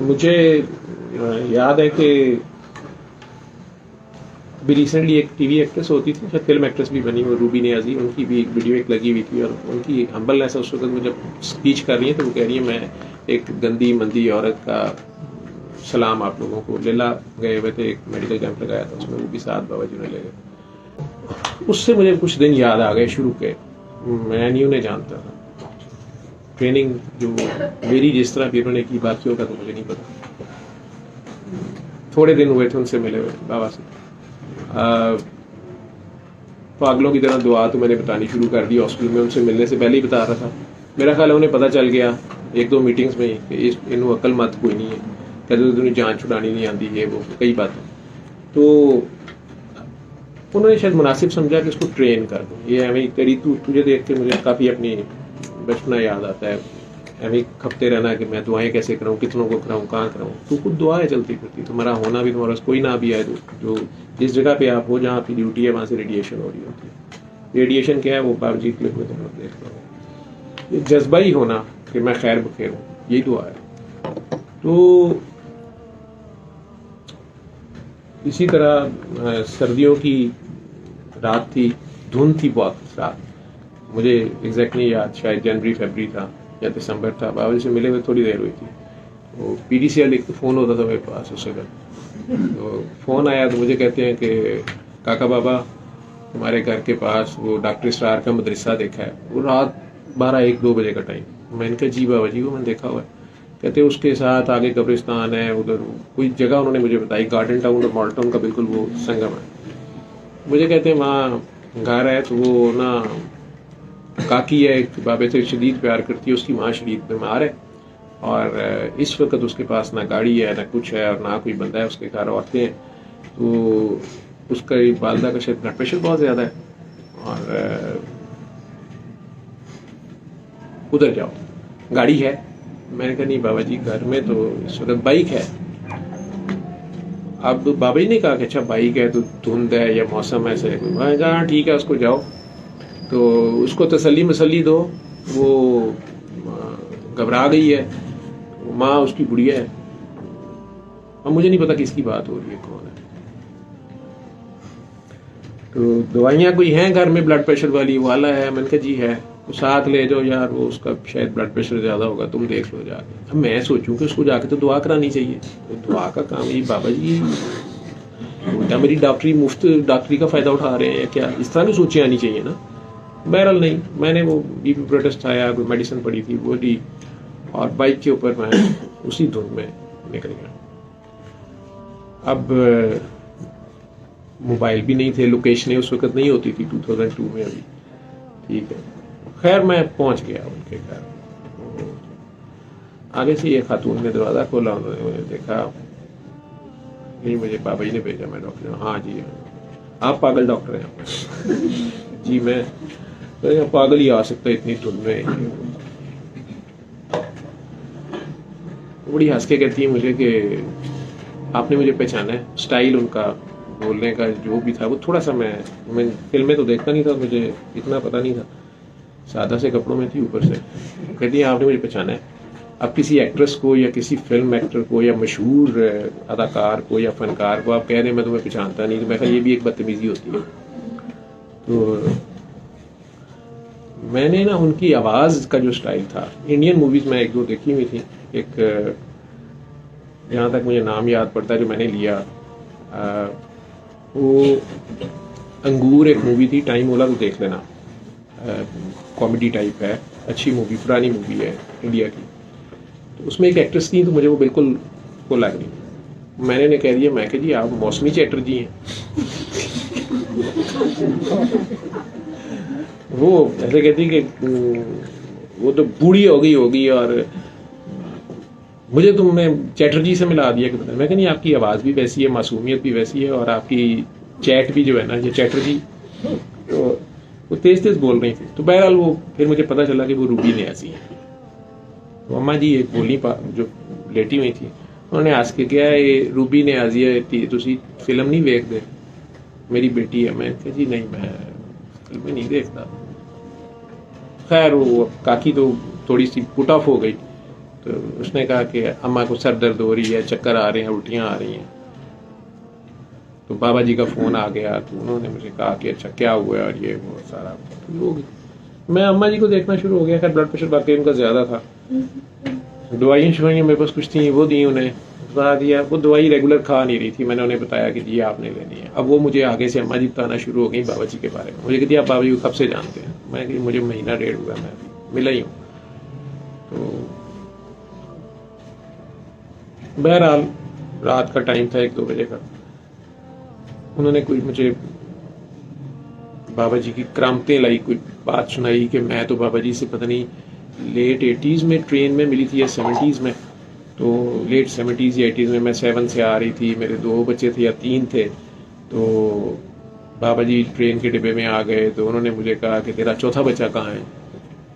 मुझे याद है कि अभी रिसेंटली एक टीवी एक्ट्रेस होती थी, शायद फिल्म एक्ट्रेस भी बनी, वो रूबी नियाज़ी, उनकी भी एक वीडियो एक लगी हुई थी और उनकी हम्बलनेस उस वक्त मुझे स्पीच कर रही है तो वो कह रही है मैं एक गंदी मंदी औरत का सलाम आप लोगों को। लीला गए हुए थे, एक मेडिकल कैंप लगाया था उसमें, वो भी साथ बाबा जी ने ले गए। उससे मुझे कुछ दिन याद आ गए शुरू के। मैं नहीं उन्हें जानता था, ट्रेनिंग जो मेरी जिस तरह भी उन्होंने की, बाकियों का तो मुझे नहीं पता। थोड़े दिन हुए थे उनसे मिले हुए बाबा से। पागलों की तरह दुआ तो मैंने बतानी शुरू कर दी हॉस्पिटल में, उनसे मिलने से पहले ही बता रहा था। मेरा ख्याल है उन्हें पता चल गया एक दो मीटिंग्स में कि इन्हों अकल मत कोई नहीं है, कहते तुम्हें जान छुड़ानी नहीं आती, ये वो कई बातें। तो उन्होंने शायद मुनासिब समझा कि इसको ट्रेन कर दूँ। ये हमें तेरी तुझे देख के मुझे काफ़ी अपनी बचपना याद आता है, हमें खपते रहना कि मैं दुआएं कैसे कराऊँ, कितनों को कराऊँ, कहाँ कराऊँ। तो कुछ दुआएं चलती फिरती, तुम्हारा होना भी, तुम्हारा कोई ना भी आए जो जिस जगह पे आप हो, जहाँ आपकी ड्यूटी है, वहाँ से रेडिएशन हो रही होती है। रेडिएशन क्या है वो बाबूजी क्लिप में तुम लोग देख लो। ये जज्बा ही होना कि मैं खैर बखेर हूँ, यही दुआ है। तो इसी तरह सर्दियों की रात थी, धुंध थी बहुत रात, मुझे एग्जैक्टली याद, शायद जनवरी फरवरी था या दिसंबर था। बाबा जी से मिले हुए थोड़ी देर हुई थी। वो PDCL एक फ़ोन होता था मेरे पास उस वक्त। तो फ़ोन आया तो मुझे कहते हैं कि काका बाबा तुम्हारे घर के पास वो डॉक्टर इसरार का मदरसा देखा है। वो रात 12-1-2 बजे का टाइम। मैंने कहा जी बाबा जी, वो मैंने देखा हुआ है। कहते उसके साथ आगे कब्रिस्तान है, उधर कोई जगह उन्होंने मुझे बताई, गार्डन टाउन और मॉल टाउन का बिल्कुल वो संगम है। मुझे कहते हैं वहाँ घर है, तो वो ना काकी है, एक बाबे से शदीद प्यार करती है, उसकी माँ शदीद बीमार है और इस वक्त उसके पास ना गाड़ी है ना कुछ है और ना कोई बंदा है, उसके घर औरतें हैं। तो उसका वालदा का शायद ब्लड प्रेशर बहुत ज़्यादा है और उधर जाओ, गाड़ी है। मैंने कहा नहीं बाबा जी, घर में तो इस वक्त बाइक है। अब बाबा जी ने कहा कि अच्छा बाइक है तो धुंध है या मौसम ऐसे है। मैं कहा ठीक है, उसको जाओ, तो उसको तसल्ली मसल्ली दो, वो घबरा गई है, माँ उसकी गुड़िया है। अब मुझे नहीं पता किसकी बात हो रही है, कौन है। तो दवाइयाँ कोई हैं घर में ब्लड प्रेशर वाली, वाला है। मैंने कहा जी है, तो साथ ले जाओ यार, वो उसका शायद ब्लड प्रेशर ज़्यादा होगा, तुम देख लो जाके। अब मैं सोचूं कि उसको जाके तो दुआ करानी चाहिए, तो दुआ का काम ही बाबा जी क्या मेरी डॉक्टरी मुफ्त डॉक्टरी का फ़ायदा उठा रहे हैं या क्या, इस तरह की सोचें आनी चाहिए ना। बहरहाल नहीं, मैंने वो BP प्रोटेस्ट आया, कोई मेडिसिन पड़ी थी वो ली और बाइक के ऊपर मैं उसी धुंध में निकल गया। अब मोबाइल भी नहीं थे, लोकेशनें उस वक्त नहीं होती थी 2002 में अभी, ठीक है। खैर मैं पहुंच गया उनके घर। आगे से ये खातून ने दरवाज़ा खोला, उन्होंने मुझे देखा, नहीं मुझे बाबा जी ने भेजा, मैं डॉक्टर। हाँ जी आप पागल डॉक्टर हैं? जी मैं तो पागल ही आ सकता है इतनी धुंध में। बड़ी हंस के कहती है मुझे कि आपने मुझे पहचाना है। स्टाइल उनका बोलने का जो भी था वो थोड़ा सा, मैं फिल्में तो देखता नहीं था, मुझे इतना पता नहीं था, सादा से कपड़ों में थी ऊपर से। कहती है आपने मुझे पहचाना है। आप किसी एक्ट्रेस को या किसी फिल्म एक्टर को या मशहूर अदाकार को या फनकार को आप कह रहे हैं मैं तुम्हें पहचानता नहीं, तो मैं कहा ये भी एक बदतमीजी होती है। तो मैंने ना उनकी आवाज़ का जो स्टाइल था, इंडियन मूवीज़ में एक दो देखी हुई थी। एक जहाँ तक मुझे नाम याद पड़ता है जो मैंने लिया, वो अंगूर एक मूवी थी, टाइम होला तो देख लेना, कॉमेडी टाइप है, अच्छी मूवी, पुरानी मूवी है इंडिया की। तो उसमें एक एक्ट्रेस थी, तो मुझे वो बिल्कुल वो लग गई। मैंने ने कह दिया, मैं कह जी आप मौसमी चैटर्जी हैं। वो ऐसे कहती कि वो तो बूढ़ी हो गई होगी और मुझे तुमने चैटर्जी से मिला दिया। कि मैं कह नहीं, आपकी आवाज़ भी वैसी है, मासूमियत भी वैसी है और आपकी चैट भी जो है ना, ये चैटर्जी। तो वो तेज़ तेज़ बोल रही थी। तो बहरहाल वो फिर मुझे पता चला कि वो रूबी नियाज़ी है। तो अम्मा जी एक बोली जो लेटी हुई थी, उन्होंने हंस के किया, ये रूबी नियाज़ी है, तुसी फिल्म नहीं देखते, मेरी बेटी है। मैं कहा जी नहीं, मैं फिल्में नहीं देखता। खैर वो काकी तो थोड़ी सी पुट ऑफ हो गई, तो उसने कहा कि अम्मा को सर दर्द हो रही है, चक्कर आ रहे हैं, उल्टियाँ आ रही हैं। तो बाबा जी का फ़ोन आ गया, तो उन्होंने मुझे कहा कि अच्छा क्या हुआ है, और ये वो सारा हो गया। मैं अम्मा जी को देखना शुरू हो गया। खैर ब्लड प्रेशर बाकी उनका ज़्यादा था। दवाइयाँ शवाइयाँ मेरे पास कुछ थी, वो दी उन्हें, बता दिया। वो दवाई रेगुलर खा नहीं रही थी। मैंने उन्हें बताया कि जी आपने लेनी है। अब वो मुझे आगे से अम्मा जी बताना शुरू हो गई बाबा जी के बारे में। मुझे कहती आप बाबा जी को कब से जानते हैं? मैं कही मुझे महीना डेढ़ हुआ, मैं मिला ही हूँ। तो बहरहाल रात का टाइम था, 1-2 बजे का। उन्होंने कोई मुझे बाबा जी की करामतें लाई, कोई बात सुनाई कि मैं तो बाबा जी से पता नहीं लेट 80s में ट्रेन में मिली थी या 70s में। तो लेट 70s या 80s में मैं 7 से आ रही थी, मेरे 2 बच्चे थे या 3 थे। तो बाबा जी ट्रेन के डिब्बे में आ गए, तो उन्होंने मुझे कहा कि तेरा चौथा बच्चा कहाँ है?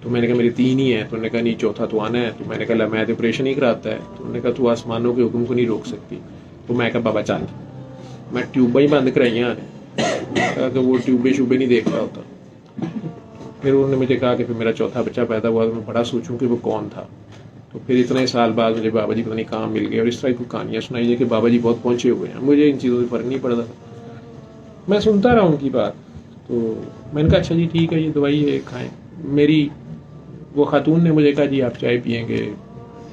तो मैंने कहा मेरे 3 ही हैं। तो उन्होंने कहा नहीं चौथा तो आना है। तो मैंने कहा मैं तो ऑपरेशन ही कराता है। तो उन्होंने कहा तू आसमानों के हुक्म को नहीं रोक सकती। तो मैं कहा बाबा चल, मैं ट्यूबा ही बंद कराइया ने, कहा कि वो ट्यूबे शुबे नहीं देख रहा होता। फिर उन्होंने मुझे कहा कि फिर मेरा चौथा बच्चा पैदा हुआ, तो मैं बड़ा सोचूं कि वो कौन था। तो फिर इतने साल बाद मुझे बाबा जी पता नहीं कहाँ मिल गए, और इस तरह की कहानियाँ सुनाई है कि बाबा जी बहुत पहुँचे हुए हैं। मुझे इन चीज़ों से फ़र्क नहीं पड़ता। मैं सुनता रहा उनकी बात। तो मैंने कहा अच्छा जी ठीक है, ये दवाई है खाएँ। मेरी वो खातून ने मुझे कहा जी आप चाय पियेंगे?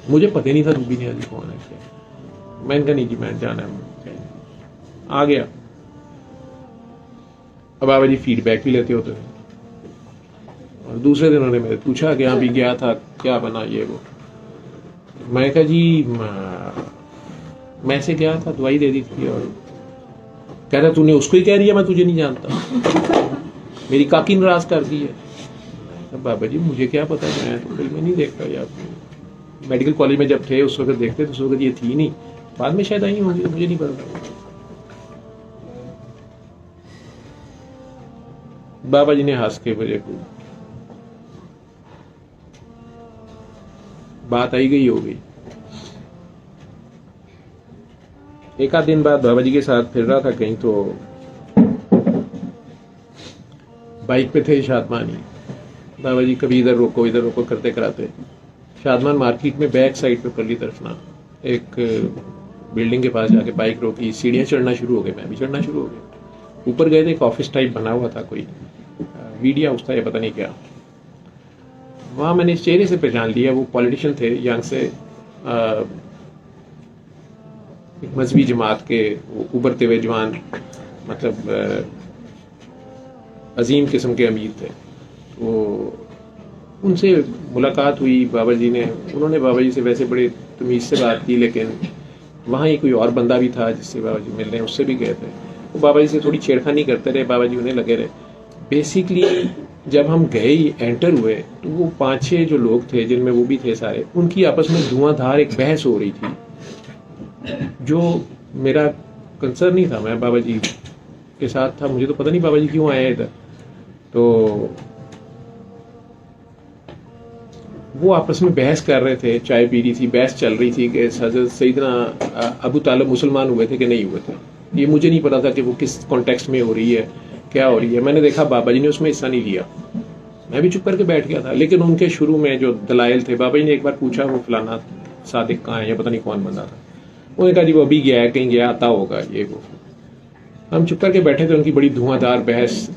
मुझे पता ही नहीं था रूबी नियाज़ी कौन है क्या। मैंने कहा नहीं जी मैं जाना है, आ गया। अब बाबा जी फीडबैक भी लेते होते थे। और दूसरे दिन उन्होंने मेरे पूछा कि यहाँ भी गया था, क्या बना ये वो। मैं कहा जी मैं से गया था, दवाई दे दी थी। और कह रहा तूने उसको ही कह रही है मैं तुझे नहीं जानता, मेरी काकी नाराज कर दी है। बाबा जी मुझे क्या पता, मैं तो फिल्में नहीं देखता। या मेडिकल कॉलेज में जब थे उस वक्त देखते तो उस वक्त ये थी नहीं, बाद में शायद आई होंगी, मुझे नहीं पता। बाबा जी ने हंस के मुझे को बात आई गई हो गई। एक आध दिन बाद बाबा जी के साथ फिर रहा था कहीं, तो बाइक पे थे शादमानी। बाबा जी कभी इधर रोको करते कराते शादमान मार्केट में बैक साइड पे परली तरफ ना एक बिल्डिंग के पास जाके बाइक रोकी, सीढ़ियाँ चढ़ना शुरू हो गए, मैं भी चढ़ना शुरू हो गया। ऊपर गए थे, एक ऑफिस टाइप बना हुआ था, कोई वीडियो हाउस था या पता नहीं क्या। वहाँ मैंने इस चेहरे से पहचान लिया, वो पॉलिटिशियन थे यंग से, एक मजहबी जमात के उभरते हुए जवान, मतलब अजीम किस्म के अमीर थे। वो उनसे मुलाकात हुई बाबा जी ने, उन्होंने बाबा जी से वैसे बड़े तमीज़ से बात की, लेकिन वहाँ ही कोई और बंदा भी था जिससे बाबा जी मिलने, उससे भी गए थे। वो बाबा जी से थोड़ी छेड़खानी करते रहे, बाबा जी उन्हें लगे रहे। बेसिकली जब हम गए एंटर हुए तो वो 5-6 जो लोग थे, जिनमें वो भी थे सारे, उनकी आपस में धुआंधार एक बहस हो रही थी, जो मेरा कंसर्न नहीं था। मैं बाबा जी के साथ था, मुझे तो पता नहीं बाबा जी क्यों आए इधर। तो वो आपस में बहस कर रहे थे, चाय पी रही थी, बहस चल रही थी कि हज़रत सैयदना अबू तालिब मुसलमान हुए थे कि नहीं हुए थे। ये मुझे नहीं पता था कि वो किस कॉन्टेक्स्ट में हो रही है, क्या हो रही है। मैंने देखा बाबा जी ने उसमें हिस्सा नहीं लिया, मैं भी चुप करके बैठ गया था। लेकिन उनके शुरू में जो दलाइल थे, बाबा जी ने एक बार पूछा वो फलाना सादिक कहाँ है, या पता नहीं कौन बंदा था। उन्होंने कहा जी वो अभी गया है, कहीं गया, आता होगा ये वो। हम चुप करके बैठे थे, उनकी बड़ी धुआंधार बहस।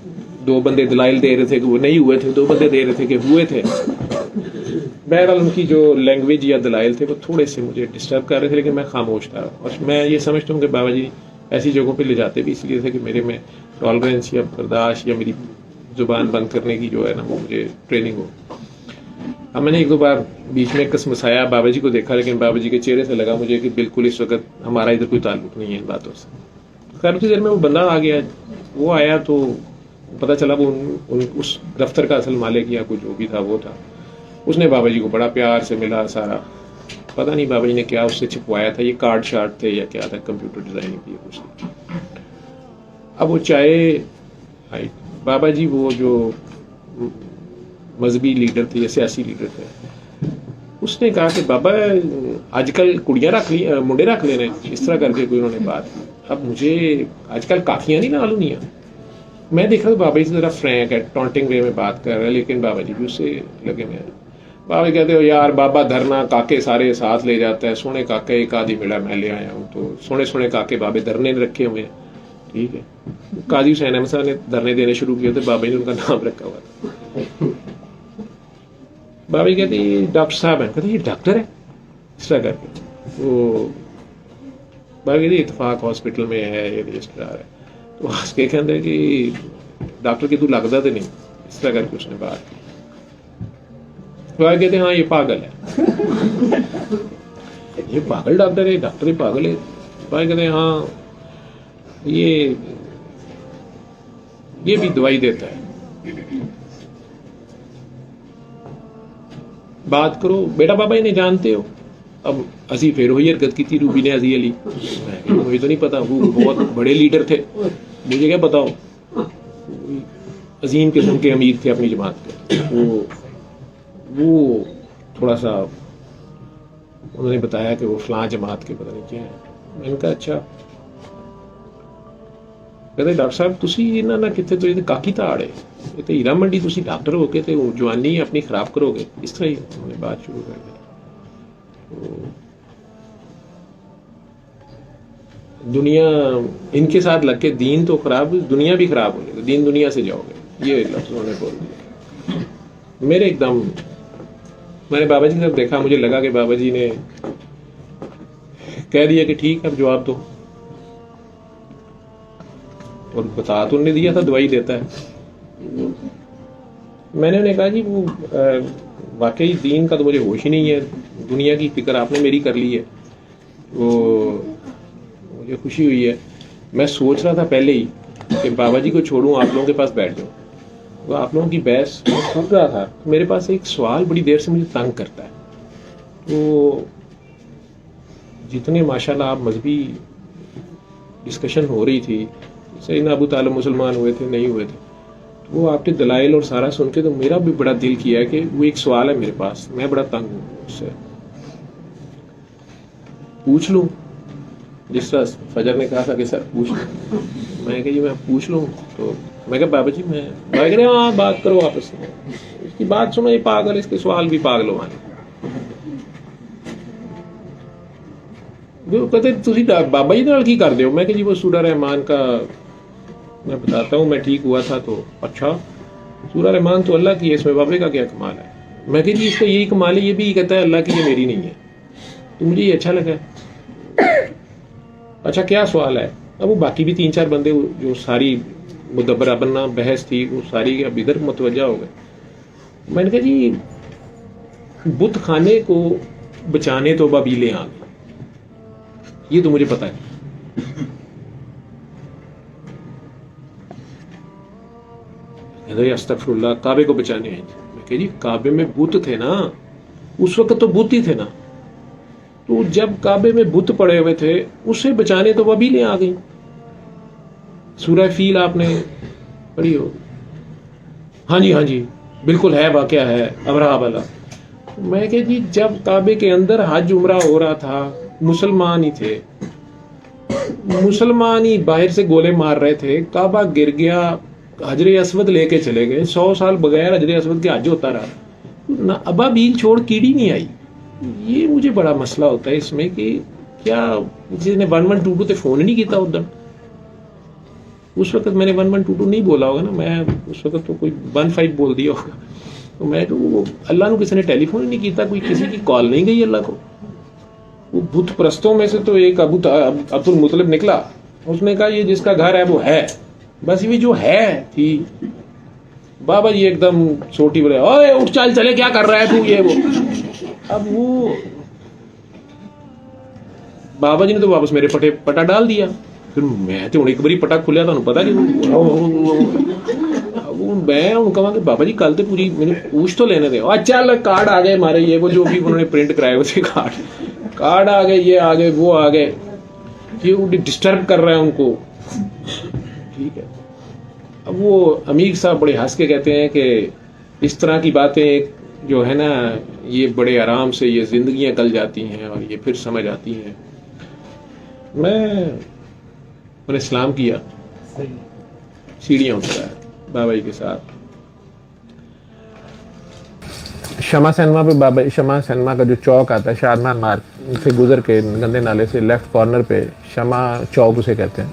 2 बंदे दलाइल दे रहे थे कि वो नहीं हुए थे, 2 बंदे दे रहे थे कि हुए थे। बहरहाल उनकी जो लैंग्वेज या दलाइल थे वो थोड़े से मुझे डिस्टर्ब कर रहे थे, लेकिन मैं खामोश था। और मैं ये समझता हूँ कि बाबा जी ऐसी जगहों पे ले जाते भी इसलिए थे कि मेरे में टॉलरेंस या बर्दाश्त या मेरी ज़ुबान बंद करने की जो है ना, वो मुझे ट्रेनिंग हो। अब मैंने 1-2 बार बीच में कसमसाया, बाबा जी को देखा, लेकिन बाबा जी के चेहरे से लगा मुझे कि बिल्कुल इस वक्त हमारा इधर कोई ताल्लुक नहीं है इन बातों से। खैर उसी देर में वो बंदा आ गया। वो आया तो पता चला वो उस दफ्तर का असल मालिक या कुछ जो भी था वो था। उसने बाबा जी को बड़ा प्यार से मिला सारा। पता नहीं बाबा जी ने क्या उससे छिपवाया था, ये कार्ड शार्ड थे या क्या था, कंप्यूटर डिज़ाइनिंग की कुछ। अब वो चाहे बाबा जी वो जो मजहबी लीडर थे या सियासी लीडर थे, उसने कहा कि बाबा आजकल कुड़ियाँ रख ली, मुंडे रख लेने, इस तरह करके कोई उन्होंने बात। अब मुझे आजकल काफियाँ नहीं ना लूनियाँ। मैं देखा तो बाबा जी से ज़रा फ्रैंक है, टॉन्टिंग वे में बात कर रहा है, लेकिन बाबा जी भी उससे लगे में। बाबा कहते हो यार बाबा धरना काके सारे साथ ले जाता है, सोने काके एक आदि मिला मैं ले आया हूँ, तो सोने सोने काके बाबे धरने रखे हुए हैं। ठीक है, काजी हुसैन अहमद साहब ने धरने देने शुरू किए थे, बाबा ने उनका नाम रखा हुआ था। बाबा जी कहते ये डॉक्टर साहब है, कहते ये डॉक्टर है इस तरह करके। वो बाबा कहते इतफाक हॉस्पिटल में है, ये रजिस्ट्रार है। तो हंस के कहते कि डॉक्टर की तू लगता तो नहीं, इस तरह करके उसने बात की। कहते हाँ ये पागल है, ये पागल डॉक्टर है, डॉक्टर ही पागल है। भाई कहते हाँ ये भी दवाई देता है, बात करो बेटा। बाबा इन्हें जानते हो? अब असी फिर हुई हरकत की थी रूबी ने अजी अली, मुझे तो नहीं पता, वो बहुत बड़े लीडर थे, मुझे क्या बताओ, अजीम किस्म के अमीर थे अपनी जमात के। वो थोड़ा सा उन्होंने बताया कि वो फलां जमात के पता नहीं क्या है। मैंने कहा अच्छा। कहते डॉक्टर साहब तुसी इन्हां ना कितने तो ये काकी ताड़ है, ये तो हीरा मंडी तुसी डॉक्टर हो के ते जवानी अपनी खराब करोगे, इस तरह ही उन्होंने बात शुरू कर दी। तो दुनिया इनके साथ लग के दीन तो खराब, दुनिया भी खराब हो जाएगी, दीन दुनिया से जाओगे, ये लफ्ज उन्होंने बोल दिया। मेरे एकदम मैंने बाबा जी की तरफ देखा, मुझे लगा कि बाबा जी ने कह दिया कि ठीक है अब जवाब दो, और बता तो उन्होंने दिया था दवाई देता है। मैंने उन्हें कहा जी वो वाकई दीन का तो मुझे होश ही नहीं है, दुनिया की फिक्र आपने मेरी कर ली है, वो मुझे खुशी हुई है। मैं सोच रहा था पहले ही कि बाबा जी को छोड़ूं, आप लोगों के पास बैठ जाऊं, तो आप लोगों की बहस सुन रहा था। मेरे पास एक सवाल बड़ी देर से मुझे तंग करता है, तो जितने माशाल्लाह आप मजहबी डिस्कशन हो रही थी, सैयदना अबू तालिब मुसलमान हुए थे नहीं हुए थे, तो वो आपके दलाइल और सारा सुन के तो मेरा भी बड़ा दिल किया है कि वो एक सवाल है मेरे पास, मैं बड़ा तंग हूँ उससे, पूछ लूँ। जिस तरह फजर ने कहा था कि सर पूछ लूँ, मैं कहा जी मैं पूछ लूँ, तो मैं कहा बाबा जी मैं कह रहे हाँ बात करो आपस में, इसकी बात सुनो, ये पागल, इसके सवाल भी पागल वाले। कहते तुसी बाबा जी नाल की कर दो, मैं कहा जी वो सूरा रहमान का मैं बताता हूँ, मैं ठीक हुआ था तो अच्छा सूरा रहमान तो अल्लाह की है, इसमें बाबे का क्या कमाल है। मैं कहा जी इसका यही कमाल है, ये भी कहता है अल्लाह की, ये मेरी नहीं है, तो मुझे ये अच्छा लगा। अच्छा क्या सवाल है? अब वो बाकी भी 3-4 बंदे जो सारी मुदब्बर बनना बहस थी वो सारी अब इधर मुतवज्जा हो गए। मैंने कहा जी बुत खाने को बचाने तो बाबीले आ गए, ये तो मुझे पता है। अस्तगफिरुल्लाह, काबे को बचाने हैं। मैं कह जी काबे में बुत थे ना, उस वक्त तो बुत ही थे ना, तो जब काबे में बुत पड़े हुए थे उसे बचाने तो बाबीलें आ गई। सूरह फील आपने पढ़ी हो? हाँ जी बिल्कुल है, वाकया है अबरहा वाला। मैं कह जी जब काबे के अंदर हज उमरा हो रहा था, मुसलमान ही थे, मुसलमान ही बाहर से गोले मार रहे थे, काबा गिर गया, हजरे अस्वद लेके चले गए, 100 साल बगैर हजरे अस्वद के हज होता रहा ना, अबाबील छोड़ कीड़ी नहीं आई। ये मुझे बड़ा मसला होता है इसमें कि क्या जिसने 1122 ते फोन नहीं किया उधर, उस वक्त मैंने 1122 नहीं बोला होगा ना, मैं उस वक्त तो कोई 15 बोल दिया होगा, तो मैं तो वो अल्लाह को किसी ने टेलीफोन ही नहीं किया, कोई किसी की कॉल नहीं गई अल्लाह को। वो बुत परस्तों में से तो एक अब्दुल मुतलिब निकला, उसने कहा ये जिसका घर है वो है, बस ये जो है थी। बाबा जी एकदम छोटी बोले ओए उठ चल चले, क्या कर रहा है तू, ये वो। अब वो बाबा जी ने तो वापस मेरे पटा डाल दिया, फिर मैं तो एक बारी पटा खुलिया, तो पता नहीं मैं उनको कहा कि बाबा जी कल तो पूरी मैंने पूछ तो लेने दे। चल कार्ड आ गए हमारे, ये वो जो भी उन्होंने प्रिंट कराए हुए थे कार्ड आ गए, ये आ गए वो आ गए, ये डिस्टर्ब कर रहा है उनको। ठीक है, अब वो अमीर साहब बड़े हंस के कहते हैं कि इस तरह की बातें जो है ना, ये बड़े आराम से ये जिंदगियां गल जाती हैं और ये फिर समझ आती हैं। मैंने सलाम किया, सीढ़ियां उतरा बाबा जी के साथ, शमा सिनेमा पे बाबा, शमा सिनेमा का जो चौक आता है शादमान मार्ग से गुजर के गंदे नाले से लेफ्ट कॉर्नर पे शमा चौक उसे कहते हैं,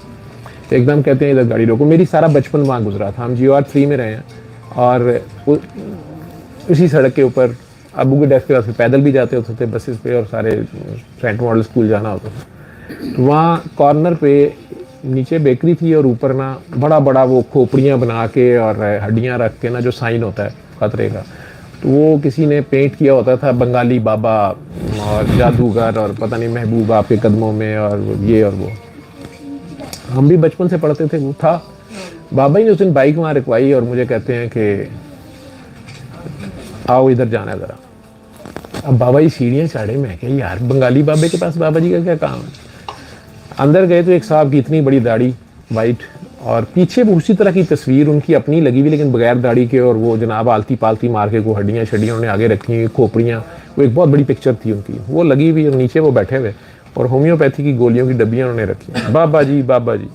एकदम कहते हैं इधर गाड़ी रोको। मेरी सारा बचपन वहाँ गुजरा था, हम GOR 3 में रहे हैं और उसी सड़क के ऊपर अबू के डेस्क के पास पैदल भी जाते होते थे बसेस पे, और सारे सेंट मॉडल स्कूल जाना होता था। तो वहाँ कॉर्नर पे नीचे बेकरी थी और ऊपर ना बड़ा बड़ा वो खोपड़ियाँ बना के और हड्डियाँ रख के ना जो साइन होता है खतरे का, तो वो किसी ने पेंट किया होता था बंगाली बाबा और जादूगर और पता नहीं महबूब आपके कदमों में और ये और वो। हम भी बचपन से पढ़ते थे, वो था। बाबा ही ने उस दिन बाइक वहाँ रुकवाई और मुझे कहते हैं कि आओ इधर जाना है ज़रा। अब बाबा जी सीढ़ियाँ चढ़े, मैं क्या यार बंगाली बाबे के पास बाबा जी का क्या काम है। अंदर गए तो एक साहब की इतनी बड़ी दाढ़ी वाइट, और पीछे भी उसी तरह की तस्वीर उनकी अपनी लगी हुई लेकिन बगैर दाढ़ी के, और वो जनाब आलती पालती मार के को हड्डियाँ शड्डियाँ उन्होंने आगे रखी हुई, खोपड़ियाँ, वो एक बहुत बड़ी पिक्चर थी उनकी वो लगी हुई, और नीचे वो बैठे हुए और होम्योपैथी की गोलियों की डब्बियाँ उन्होंने रखी। बाबा जी बाबा जी,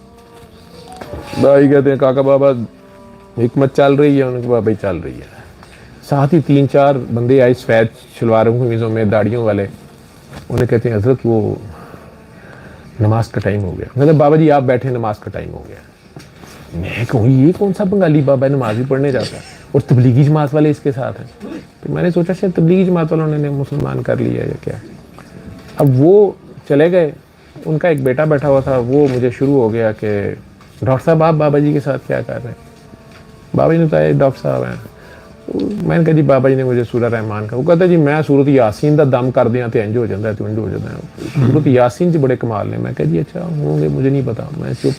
भाई कहते हैं काका बाबा हिकमत चल रही है, उनके बाबा ही चल रही है। साथ ही 3-4 बंदे आए सफ़ेद शलवारों कमीज़ों में दाढ़ियों वाले, उन्हें कहते हैं हज़रत वो नमाज का टाइम हो गया। मतलब बाबा जी आप बैठे, नमाज का टाइम हो गया। मैं कहूँ ये कौन सा बंगाली बाबा नमाज भी पढ़ने जाता है, और तबलीगी जमात वाले इसके साथ हैं। तो मैंने सोचा शायद तबलीगी जमात वालों ने मुसलमान कर लिया या क्या। अब वो चले गए, उनका एक बेटा बैठा हुआ था, वो मुझे शुरू हो गया कि डॉक्टर साहब आप बाबा जी के साथ क्या कर रहे हैं। बाबा जी ने बताया डॉक्टर साहब हैं। मैंने कहा जी बाबा जी ने मुझे सूरह रहमान का, वो कहता जी मैं सूरत यासीन का दम कर दिया तो इंज हो जाता है, तो इंज हो जाता है। सूरत यासीन से बड़े कमाल ने। मैं कहा जी अच्छा होंगे, मुझे नहीं पता। मैं चुप।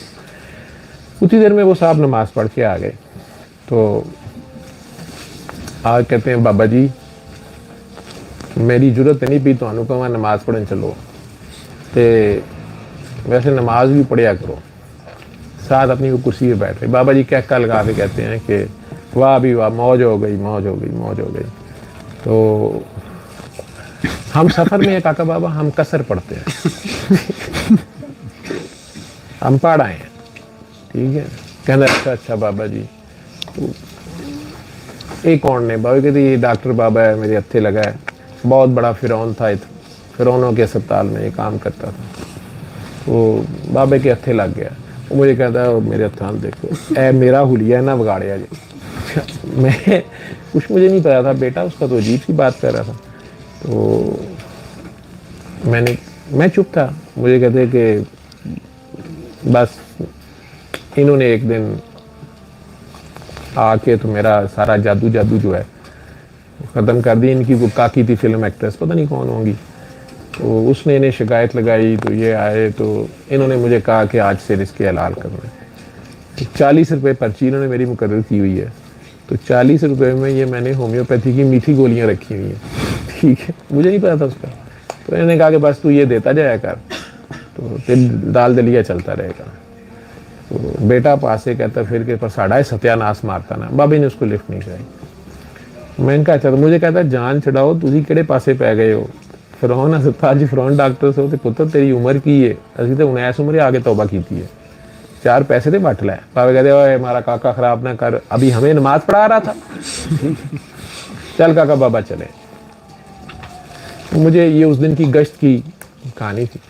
उतनी देर में वो साहब नमाज पढ़ के आ गए। तो आज कहते हैं बाबा जी मेरी जरूरत नहीं पी तो कहा नमाज पढ़न चलो, तो वैसे नमाज भी पढ़िया करो। साथ अपनी वो कुर्सी पे बैठ रहे, बाबा जी कहका लगा के कहते हैं कि वाह भी वाह, मौज हो गई मौज हो गई मौज हो गई। तो हम सफ़र में काका बाबा हम कसर पढ़ते हैं हम पढ़ आए हैं, ठीक है। कहना अच्छा अच्छा बाबा जी। तो एक कौन ने, बाबा कहते ये डॉक्टर बाबा है, मेरे हत्थे लगा है, बहुत बड़ा फिरौन था, फिरौनों के अस्पताल में ये काम करता था। वो बाबे के हत्थे लग गया। वो मुझे कहता है मेरे हत्थान देखो, ए मेरा हुलिया ना बिगाड़िया जी। मैं कुछ मुझे नहीं पता था, बेटा उसका तो अजीब सी बात कर रहा था। तो मैं चुप था। मुझे कहते कि बस इन्होंने एक दिन आके तो मेरा सारा जादू जो है ख़त्म कर दी। इनकी वो काकी थी फिल्म एक्ट्रेस, पता नहीं कौन होंगी, तो उसने इन्हें शिकायत लगाई, तो ये आए तो इन्होंने मुझे कहा कि आज से इसके हलाल करना है। तो 40 रुपये पर्ची इन्होंने मेरी मुकर्रर की हुई है। तो 40 रुपये में ये मैंने होम्योपैथी की मीठी गोलियां रखी हुई हैं, ठीक है। मुझे नहीं पता था उसका। तो इन्होंने कहा कि बस तू ये देता जाया कर, तो फिर दाल दलिया चलता रहेगा। तो बेटा पास से कहता फिर के पर साढ़ा सत्यानाश मारता ना। बाबी ने उसको लिफ्ट नहीं कराई। मैंने कहा अच्छा। तो मुझे कहता जान छड़ाओ तुझी किहड़े पासे पै गए हो, फिरौन अस्पताल फिरौन डॉक्टर से, पुत्र तेरी उम्र की है, अभी तो हूँ इस उम्र आगे तौबा की है, 4 पैसे तो बट लै। बाबा कहते ओए हमारा काका खराब ना कर, अभी हमें नमाज पढ़ा रहा था। चल काका बाबा चले। तो मुझे ये उस दिन की गश्त की कहानी थी।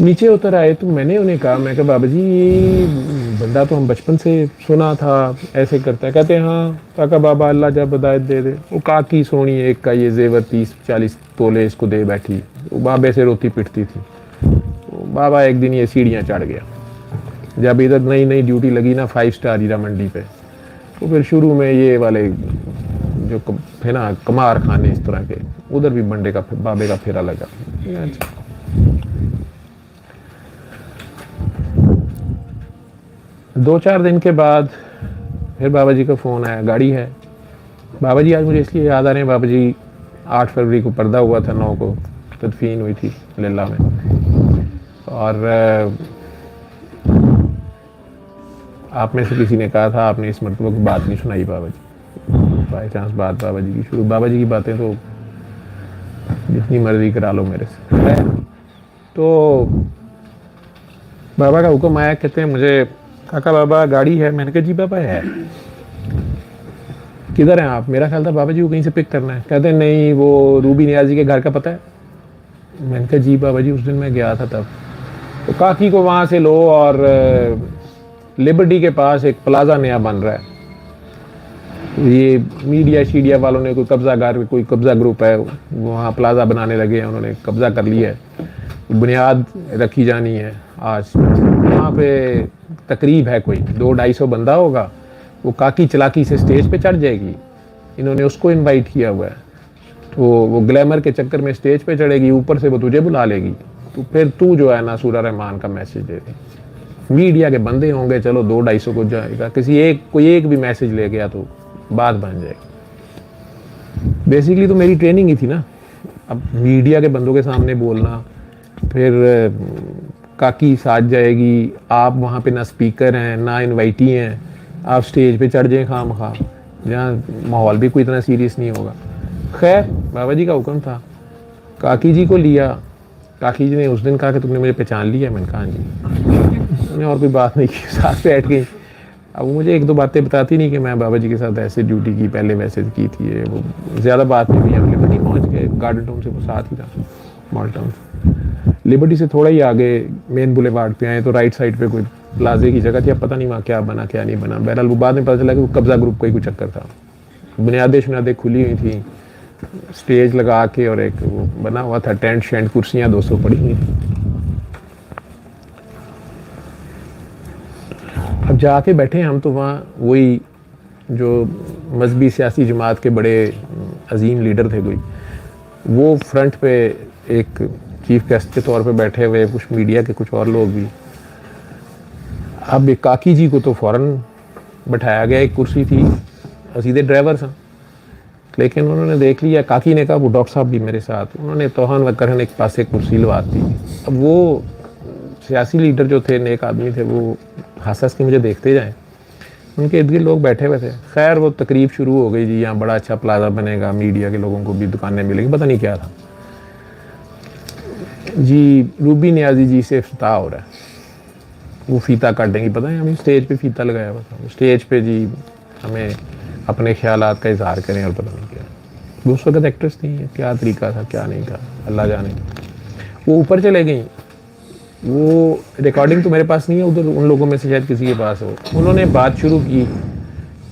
नीचे उतर आए तो मैंने उन्हें कहा, मैं कहा बाबा जी ये बंदा तो हम बचपन से सुना था ऐसे करता है। कहते हैं हाँ काका बाबा अल्लाह जब हिदायत दे दे। वो काकी सोनी एक का ये जेवर 30-40 तोले इसको दे बैठी, वो बाबे से रोती पिटती थी। तो बाबा एक दिन ये सीढ़ियाँ चढ़ गया। जब इधर नई नई ड्यूटी लगी ना 5 स्टार हीरा मंडी पे, तो फिर शुरू में ये वाले जो है ना कमार खाने इस तरह के, उधर भी बंडे का बाबे का फेरा लगा। 2-4 दिन के बाद फिर बाबा जी का फ़ोन आया, गाड़ी है। बाबा जी आज मुझे इसलिए याद आ रहे हैं, बाबा जी 8 फरवरी को पर्दा हुआ था, 9 को तदफीन हुई थी लिल्ला में। और आप में से किसी ने कहा था आपने इस मरतबा की बात नहीं सुनाई बाबा जी, बाई चांस बात बाबा जी की शुरू। बाबा जी की बातें तो जितनी मर्जी करा लो मेरे से। तो बाबा का हुक्म आया, कहते हैं मुझे काका बाबा गाड़ी है। मैंने कहा जी बाबा है। किधर हैं आप? मेरा ख्याल था बाबा जी को कहीं से पिक करना है। कहते हैं नहीं, वो रूबी नियाजी के घर का पता है। मैंने कहा जी बाबा जी, उस दिन मैं गया था तब। तो काकी को वहाँ से लो और लिबर्टी के पास एक प्लाजा नया बन रहा है, ये मीडिया शीडिया वालों ने कोई कब्जा ग्रुप है, वहाँ प्लाजा बनाने लगे हैं, उन्होंने कब्जा कर लिया है, बुनियाद रखी जानी है आज। वहाँ पे तकरीब है, कोई 200-250 बंदा होगा, वो काकी चलाकी से स्टेज पे चढ़ जाएगी, इन्होंने उसको इनवाइट किया हुआ है, तो वो ग्लैमर के चक्कर में स्टेज पे चढ़ेगी, ऊपर से वो तुझे बुला लेगी, तो फिर तू जो है ना सूरा रहमान का मैसेज दे दे। मीडिया के बंदे होंगे, चलो 200-250 को जाएगा, कोई एक भी मैसेज ले गया तो बात बन जाएगी। बेसिकली तो मेरी ट्रेनिंग ही थी ना, अब मीडिया के बंदों के सामने बोलना, फिर काकी साथ जाएगी, आप वहाँ पे ना स्पीकर हैं ना इनवाइटी हैं, आप स्टेज पे चढ़ जाएं खामखा, जहाँ माहौल भी कोई इतना सीरियस नहीं होगा। खैर बाबा जी का हुक्म था, काकी जी को लिया। काकी जी ने उस दिन कहा कि तुमने मुझे पहचान लिया। मैंने कहा जी। मैंने और कोई बात नहीं की, साथ बैठ गई। अब वो मुझे 1-2 बातें बताती नहीं कि मैं बाबा जी के साथ ऐसे ड्यूटी की, पहले मैसेज की थी, वो ज़्यादा बात नहीं हुई। हम लिबर्टी पहुँच गए, गार्डन टाउन से वो साथ ही था, मॉल टाउन। लिबर्टी से थोड़ा ही आगे मेन बुलेवार्ड पे आए तो राइट साइड पे कोई प्लाजे की जगह थी, अब पता नहीं वहाँ क्या बना क्या नहीं बना। बहरहाल वो बाद में पता चला कि वो कब्जा ग्रुप का ही कुछ चक्कर था, बुनियादें खुली हुई थी, स्टेज लगा के, और एक वो बना हुआ था टेंट शेंट, कुर्सियाँ 200 पड़ी हुई थी। अब जाके बैठे हम तो वहाँ, वही जो मजहबी सियासी जमात के बड़े अजीम लीडर थे कोई, वो फ्रंट पे एक चीफ गेस्ट के तौर पे बैठे हुए, कुछ मीडिया के कुछ और लोग भी। अब एक काकी जी को तो फ़ौरन बैठाया गया, एक कुर्सी थी, सीधे ड्राइवर था, लेकिन उन्होंने देख लिया, काकी ने कहा वो डॉक्टर साहब भी मेरे साथ, उन्होंने तोहन वकरहन एक पास एक कुर्सी लगा दी। अब वो सियासी लीडर जो थे, नेक आदमी थे, वो हंस के मुझे देखते जाएं, उनके इर्द गिर्द लोग बैठे हुए थे। खैर वो तकरीब शुरू हो गई जी, यहाँ बड़ा अच्छा प्लाजा बनेगा, मीडिया के लोगों को भी दुकानें मिलेंगी, पता नहीं क्या था जी। रूबी नियाजी जी से इफ्तिताह हो रहा है, वो फीता काट देंगी, पता है हमें स्टेज पे फीता लगाया हुआ था, स्टेज पे जी हमें अपने ख्यालात का इजहार करें, और पता नहीं क्या। उस वक्त एक्ट्रेस थी, क्या तरीका था क्या नहीं था अल्लाह जाने। वो ऊपर चले गई, वो रिकॉर्डिंग तो मेरे पास नहीं है, उधर उन लोगों में से शायद किसी के पास हो। उन्होंने बात शुरू की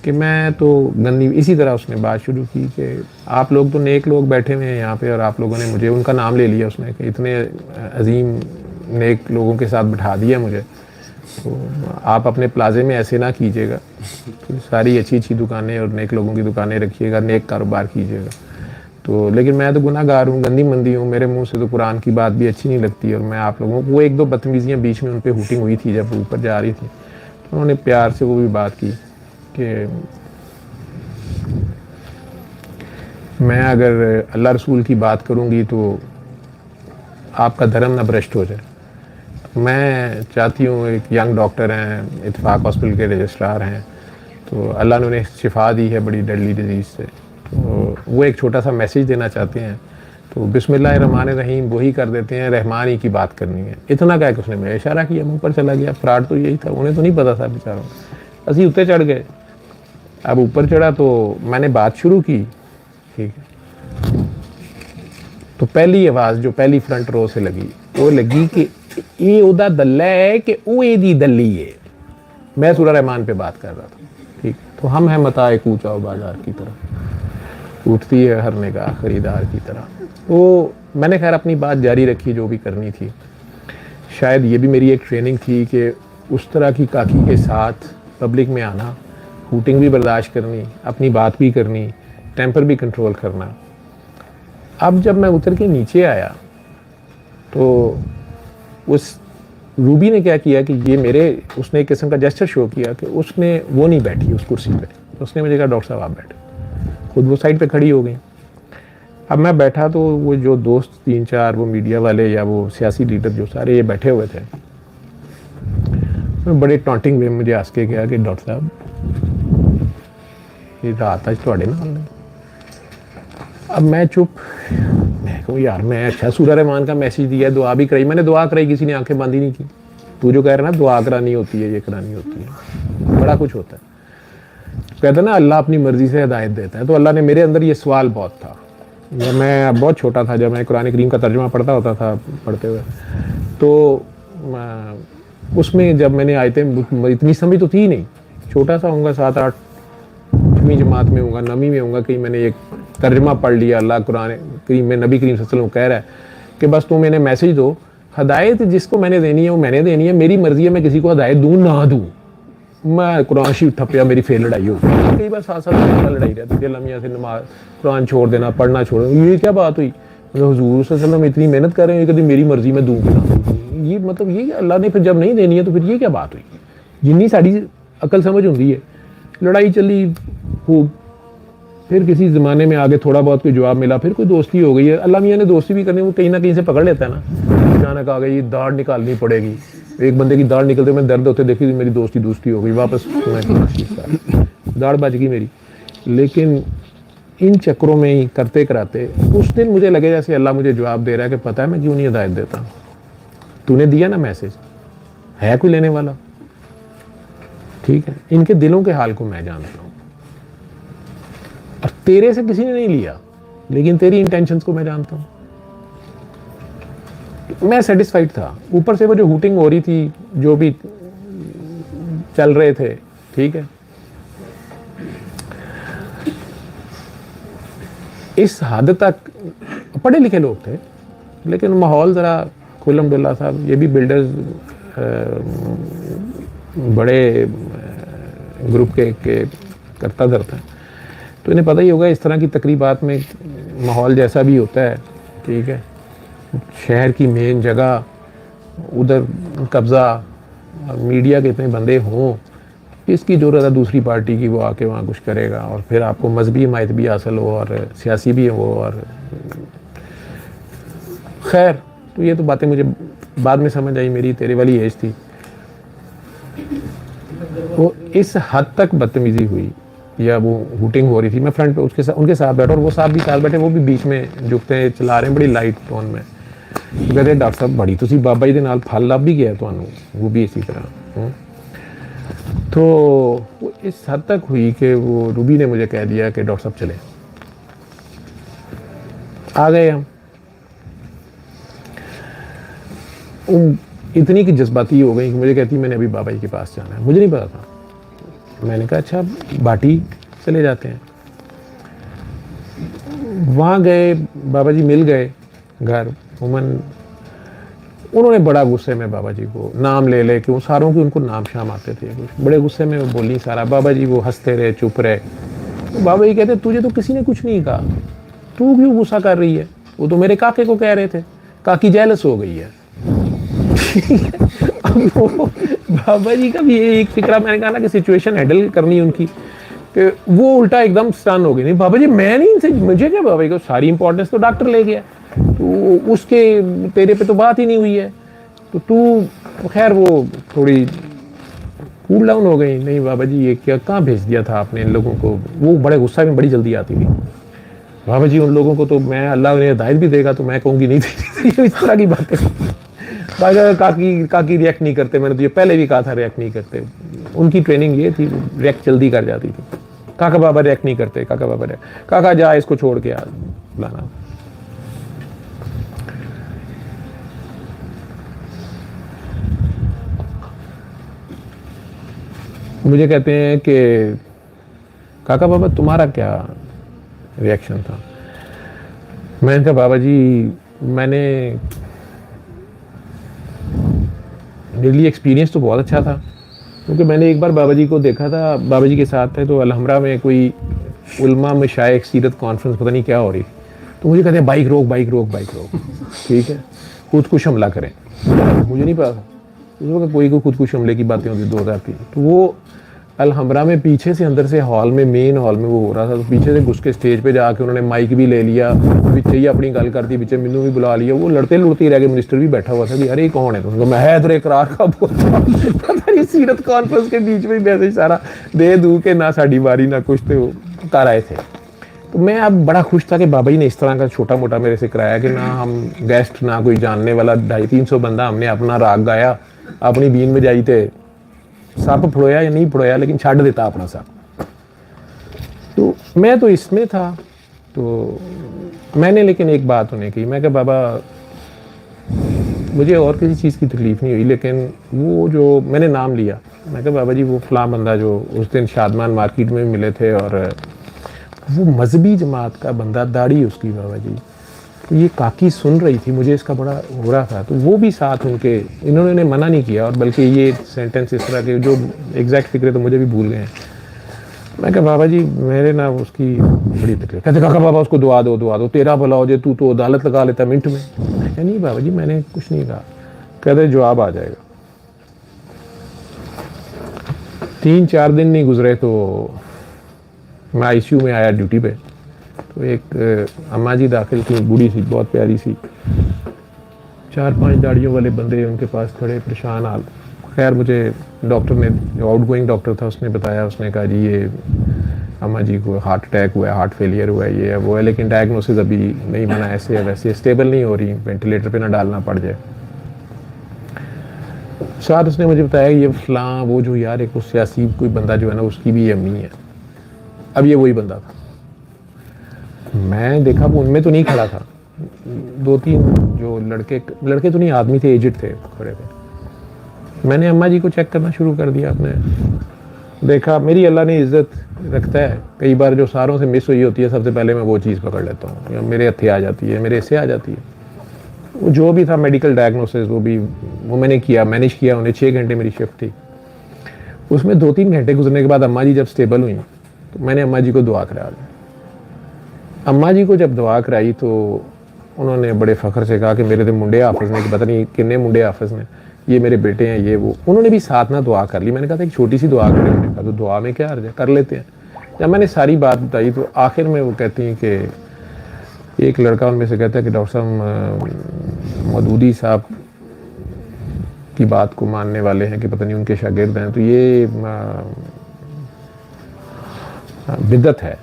कि मैं तो गंदी, इसी तरह उसने बात शुरू की कि आप लोग तो नेक लोग बैठे हुए हैं यहाँ पे, और आप लोगों ने मुझे, उनका नाम ले लिया उसने कि इतने अजीम नेक लोगों के साथ बिठा दिया मुझे, तो आप अपने प्लाजे में ऐसे ना कीजिएगा, तो सारी अच्छी अच्छी दुकानें और नेक लोगों की दुकानें रखिएगा, नेक कारोबार कीजिएगा। तो लेकिन मैं तो गुनाहगार हूँ, गंदी मंदी हूँ, मेरे मुंह से तो कुरान की बात भी अच्छी नहीं लगती, और मैं आप लोगों को, वो 1-2 बदतमीजियाँ बीच में उन पर हुटिंग हुई थी जब ऊपर जा रही थी, तो उन्होंने प्यार से वो भी बात की कि मैं अगर अल्लाह रसूल की बात करूँगी तो आपका धर्म ना भ्रष्ट हो जाए। मैं चाहती हूँ, एक यंग डॉक्टर हैं, इत्तेफाक हॉस्पिटल के रजिस्ट्रार हैं, तो अल्लाह ने उन्हें शिफा दी है बड़ी डेडली डिजीज़ से, तो वो एक छोटा सा मैसेज देना चाहते हैं, तो बिस्मिल्लाहिर्रहमानिर्रहीम वही कर देते हैं, रहमान ही की बात करनी है। इतना कह के उसने मेरा इशारा किया, मुँह पर चला गया। फ्रॉड तो यही था, उन्हें तो नहीं पता था बेचारों। असी ऊपर चढ़ गए। अब ऊपर चढ़ा तो मैंने बात शुरू की, ठीक है, तो पहली आवाज़ जो पहली फ्रंट रो से लगी, वो लगी कि ये उदा दल्ला है कि वो दी दल्ली है। मैं सूरा रहमान पे बात कर रहा था, ठीक। तो हम हैं मताए कूचा बाजार की तरह, उठती है हर निगाह खरीदार की तरह। तो मैंने खैर अपनी बात जारी रखी, जो भी करनी थी। शायद ये भी मेरी एक ट्रेनिंग थी कि उस तरह की काकी के साथ पब्लिक में आना, हूटिंग भी बर्दाश्त करनी, अपनी बात भी करनी, टेम्पर भी कंट्रोल करना। अब जब मैं उतर के नीचे आया तो उस रूबी ने क्या किया कि ये मेरे, उसने एक किस्म का जेस्चर शो किया कि उसने, वो नहीं बैठी उस कुर्सी पे, तो उसने मुझे कहा डॉक्टर साहब आप बैठे, खुद वो साइड पे खड़ी हो गई। अब मैं बैठा तो वो जो दोस्त 3-4 वो मीडिया वाले या वो सियासी लीडर जो सारे ये बैठे हुए थे, तो बड़े टॉन्टिंग वे मुझे हंस के कहा कि डॉक्टर साहब ये रात आज थोड़े नाल ने। अब मैं चुप, मैं कहूँ यार मैं अच्छा सूरा रहमान का मैसेज दिया, दुआ भी कराई, मैंने दुआ कराई, किसी ने आंखें बंद ही नहीं की। तू जो कह रहा है ना दुआ करानी होती है, ये करानी होती है, बड़ा कुछ होता है। कहते हैं ना अल्लाह अपनी मर्जी से हिदायत देता है, तो अल्लाह ने मेरे अंदर ये सवाल बहुत था जब मैं बहुत छोटा था, जब मैं कुरान करीम का तर्जुमा पढ़ता होता था पढ़ते हुए, तो उसमें जब मैंने आयतें, इतनी समझ तो थी नहीं, छोटा सा होऊंगा 7-8वीं जमात में होऊंगा, 9वीं में होऊंगा, कहीं मैंने एक तर्जुमा पढ़ लिया अल्लाह कुरान करीम में, नबी करीम सल्लल्लाहु अलैहि वसल्लम कह रहा है कि बस तुम मैंने मैसेज दो, हदायत जिसको मैंने देनी है वो मैंने देनी है, मेरी मर्जी है मैं किसी को हदायत दूँ ना दूँ। मैं कुरान शरीफ ठप्पिया, मेरी फिर लड़ाई हो गई, कई बार 7-7 लड़ाई रहती थी लम्हिया से, नमाज कुरान छोड़ देना, पढ़ना छोड़ देना, ये क्या बात हुई, मतलब हुजूर सल्लल्लाहु अलैहि वसल्लम इतनी मेहनत कर रहे हैं, कभी मेरी मर्जी में दूँ कि ना दूँ, ये मतलब ये अल्लाह ने फिर जब नहीं देनी है तो फिर ये क्या बात हुई, जिन्नी साड़ी अकल समझ होती है। लड़ाई चली खूब, फिर किसी ज़माने में आगे थोड़ा बहुत कोई जवाब मिला, फिर कोई दोस्ती हो गई है, अल्लाह मियाँ ने दोस्ती भी करनी, वो कहीं ना कहीं से पकड़ लेता है ना, अचानक आ गई दाढ़ निकालनी पड़ेगी, एक बंदे की दाढ़ निकलते मैं दर्द होते देखी, मेरी दोस्ती हो गई, वापस दाढ़ बच गई मेरी। लेकिन इन चक्रों में ही करते कराते उस दिन मुझे लगे जैसे अल्लाह मुझे जवाब दे रहा है कि पता है मैं क्यों नहीं हिदायत देता, तूने दिया ना मैसेज, है कोई लेने वाला, ठीक है, इनके दिलों के हाल को मैं जानता हूँ, और तेरे से किसी ने नहीं लिया, लेकिन तेरी इंटेंशंस को मैं जानता हूँ। मैं सेटिस्फाइड था, ऊपर से वो जो हूटिंग हो रही थी, जो भी चल रहे थे, ठीक है, इस हद तक पढ़े लिखे लोग थे, लेकिन माहौल ज़रा खुल्लम डुल्ला था, ये भी बिल्डर्स बड़े ग्रुप के करता धरता है, तो इन्हें पता ही होगा इस तरह की तकरीबात में माहौल जैसा भी होता है, ठीक है, शहर की मेन जगह उधर कब्ज़ा, मीडिया के इतने बंदे हों, इसकी ज़रूरत है दूसरी पार्टी की वो आके वहाँ कुछ करेगा, और फिर आपको मजहबी हिमायत भी हासिल हो और सियासी भी हो, और खैर, तो ये तो बातें मुझे बाद में समझ आई, मेरी तेरे वाली एज थी, वो इस हद तक बदतमीज़ी हुई या वो हूटिंग हो रही थी, मैं फ्रंट पे उसके साथ उनके साथ बैठा, और वो साहब भी साथ बैठे, वो भी बीच में झुकते हैं, चला रहे हैं बड़ी लाइट टोन में, कहते डॉक्टर साहब बड़ी तुसी बाबा जी के नाल फल लभ भी गया तुहानू, वो भी इसी तरह। तो वो इस हद तक हुई कि वो रूबी ने मुझे कह दिया कि डॉक्टर साहब चले, आ गए हम, इतनी की जज्बाती हो गई कि मुझे कहती मैंने अभी बाबा जी के पास जाना है, मुझे नहीं पता था, मैंने कहा अच्छा बाटी चले जाते हैं, वहाँ गए, बाबा जी मिल गए घर, उन्होंने बड़ा गुस्से में बाबा जी को नाम ले क्यों सारों के उनको नाम शाम आते थे, कुछ बड़े गुस्से में वो बोली सारा, बाबा जी वो हंसते रहे, चुप रहे, तो बाबा जी कहते तुझे तो किसी ने कुछ नहीं कहा, तू क्यों गुस्सा कर रही है, वो तो मेरे काके को कह रहे थे, काकी जेलस हो गई है। अब वो बाबा जी का भी एक फिक्रा, मैंने कहा ना कि सिचुएशन हैंडल करनी उनकी, कि वो उल्टा एकदम स्टन हो गई, नहीं बाबा जी मैं नहीं इनसे, मुझे क्या, बाबा जी को सारी इंपॉर्टेंस तो डॉक्टर ले गया, तो उसके तेरे पे तो बात ही नहीं हुई है, तो तू, खैर वो थोड़ी कूल डाउन हो गई, नहीं बाबा जी ये क्या कहाँ भेज दिया था आपने इन लोगों को, वो बड़े गुस्सा में बड़ी जल्दी आती थी, बाबा जी उन लोगों को तो मैं, अल्लाह उन्हें हिदायत भी देगा तो मैं कहूँगी नहीं थी, इस तरह की बातें। काकी रिएक्ट नहीं करते, मैंने तो ये पहले भी कहा था रिएक्ट नहीं करते, उनकी ट्रेनिंग ये थी, रिएक्ट जल्दी कर जाती थी, काका बाबा रिएक्ट नहीं करते, काका बाबा रिएक्ट, काका जा इसको छोड़ के आ लाना। मुझे कहते हैं कि काका बाबा तुम्हारा क्या रिएक्शन था, मैंने कहा बाबा जी मैंने, मेरे लिए एक्सपीरियंस तो बहुत अच्छा था, क्योंकि मैंने एक बार बाबा जी को देखा था, बाबा जी के साथ थे, तो अलहमरा में कोई उलमा मशाइख सीरत कॉन्फ्रेंस पता नहीं क्या हो रही, तो मुझे कहते हैं बाइक रोक बाइक रोक बाइक रोक, ठीक है, खुदकुश हमला करें, मुझे नहीं पता था उस वक्त कोई खुदकुश हमले की बातें होती 2000 की, तो वो अलहमरा में पीछे से अंदर से हॉल में, मेन हॉल में वो हो रहा था, तो पीछे से घुस के स्टेज पे जाके उन्होंने माइक भी ले लिया, पीछे ही अपनी गल कर दी, पीछे मैनू भी बुला लिया, वो लड़ते लड़ते रह गए, मिनिस्टर भी बैठा हुआ था कि अरे कौन है, तो मैं हैदर इकरार का पता नहीं सीरत कॉन्फ्रेंस के बीच में मैसेज सारा दे दूँ कि ना साड़ी बारी ना कुछ, तो कर आए थे। तो मैं अब बड़ा खुश था कि बाबा जी ने इस तरह का छोटा मोटा मेरे से कराया कि ना हम गेस्ट ना कोई जानने वाला, 250-300 बंदा, हमने अपना राग गाया, अपनी बीन में जाई थे, सप फड़ोया या नहीं फड़ोया लेकिन छड़ दिता अपना सप, तो मैं तो इसमें था, तो मैंने लेकिन एक बात उन्हें की, मैं कहा बाबा मुझे और किसी चीज़ की तकलीफ़ नहीं हुई, लेकिन वो जो मैंने नाम लिया, मैं कहा बाबा जी वो फ़लाँ बंदा जो उस दिन शादमान मार्केट में मिले थे, और वो मजहबी जमात का बंदा, दाढ़ी उसकी बाबा जी, तो ये काकी सुन रही थी, मुझे इसका बड़ा हो रहा था, तो वो भी साथ उनके, इन्होंने मना नहीं किया, और बल्कि ये सेंटेंस इस तरह के जो एग्जैक्ट फिक्रे तो मुझे भी भूल गए हैं। मैं कहा बाबा जी मेरे ना उसकी बड़ी तकलीफ। कहते काका बाबा उसको दुआ दो, तेरा भला हो जाए, तू तो अदालत लगा लेता मिनट में। मैं कहा नहीं बाबा जी मैंने कुछ नहीं कहा। कहते जवाब आ जाएगा। 3-4 दिन नहीं गुजरे तो मैं आईसीयू में आया ड्यूटी पे, तो एक अम्मा जी दाखिल थी, बूढ़ी सी, बहुत प्यारी सी, 4-5 दाढ़ियों वाले बंदे उनके पास खड़े, परेशान हाल। खैर मुझे डॉक्टर ने, जो आउट गोइंग डॉक्टर था, उसने बताया, उसने कहा जी ये अम्मा जी को हार्ट अटैक हुआ है, हार्ट फेलियर हुआ है, ये है वो है, लेकिन डायग्नोसिस अभी नहीं बना, ऐसे है वैसे, स्टेबल नहीं हो रही, वेंटिलेटर पे ना डालना पड़ जाए। साथ उसने मुझे बताया ये फलां वो जो यार एक सियासी कोई बंदा जो है ना, उसकी भी अम्मी है। अब ये वही बंदा था। मैं देखा वो उनमें तो नहीं खड़ा था, 2-3 जो लड़के तो नहीं, आदमी थे, एजेड थे, खड़े थे। मैंने अम्मा जी को चेक करना शुरू कर दिया। आपने देखा मेरी अल्लाह ने इज्जत रखता है, कई बार जो सारों से मिस हुई होती है, सबसे पहले मैं वो चीज़ पकड़ लेता हूँ, या मेरे हथे आ जाती है, मेरे से आ जाती है। वो जो भी था मेडिकल डायग्नोसिस, वो मैंने किया, मैनेज किया उन्हें। 6 घंटे मेरी शिफ्ट थी। उसमें 2-3 घंटे गुजरने के बाद अम्मा जी जब स्टेबल हुई, तो मैंने अम्मा जी को दुआ करा दी। अम्मा जी को जब दुआ कराई तो उन्होंने बड़े फ़ख्र से कहा कि मेरे तो मुंडे हाफिज़ ने, कि पता नहीं कितने मुंडे हाफिज़ ने, ये मेरे बेटे हैं, ये वो। उन्होंने भी साथ ना दुआ कर ली। मैंने कहा था एक छोटी सी दुआ करें, उन्होंने कहा तो दुआ में क्या अर्ज है, कर लेते हैं। जब मैंने सारी बात बताई तो आखिर में वो कहती हैं कि एक लड़का उनमें से कहता है कि डॉक्टर साहब मदूदी साहब की बात को मानने वाले हैं, कि पता नहीं उनके शागिर्द हैं, तो ये बिदत है।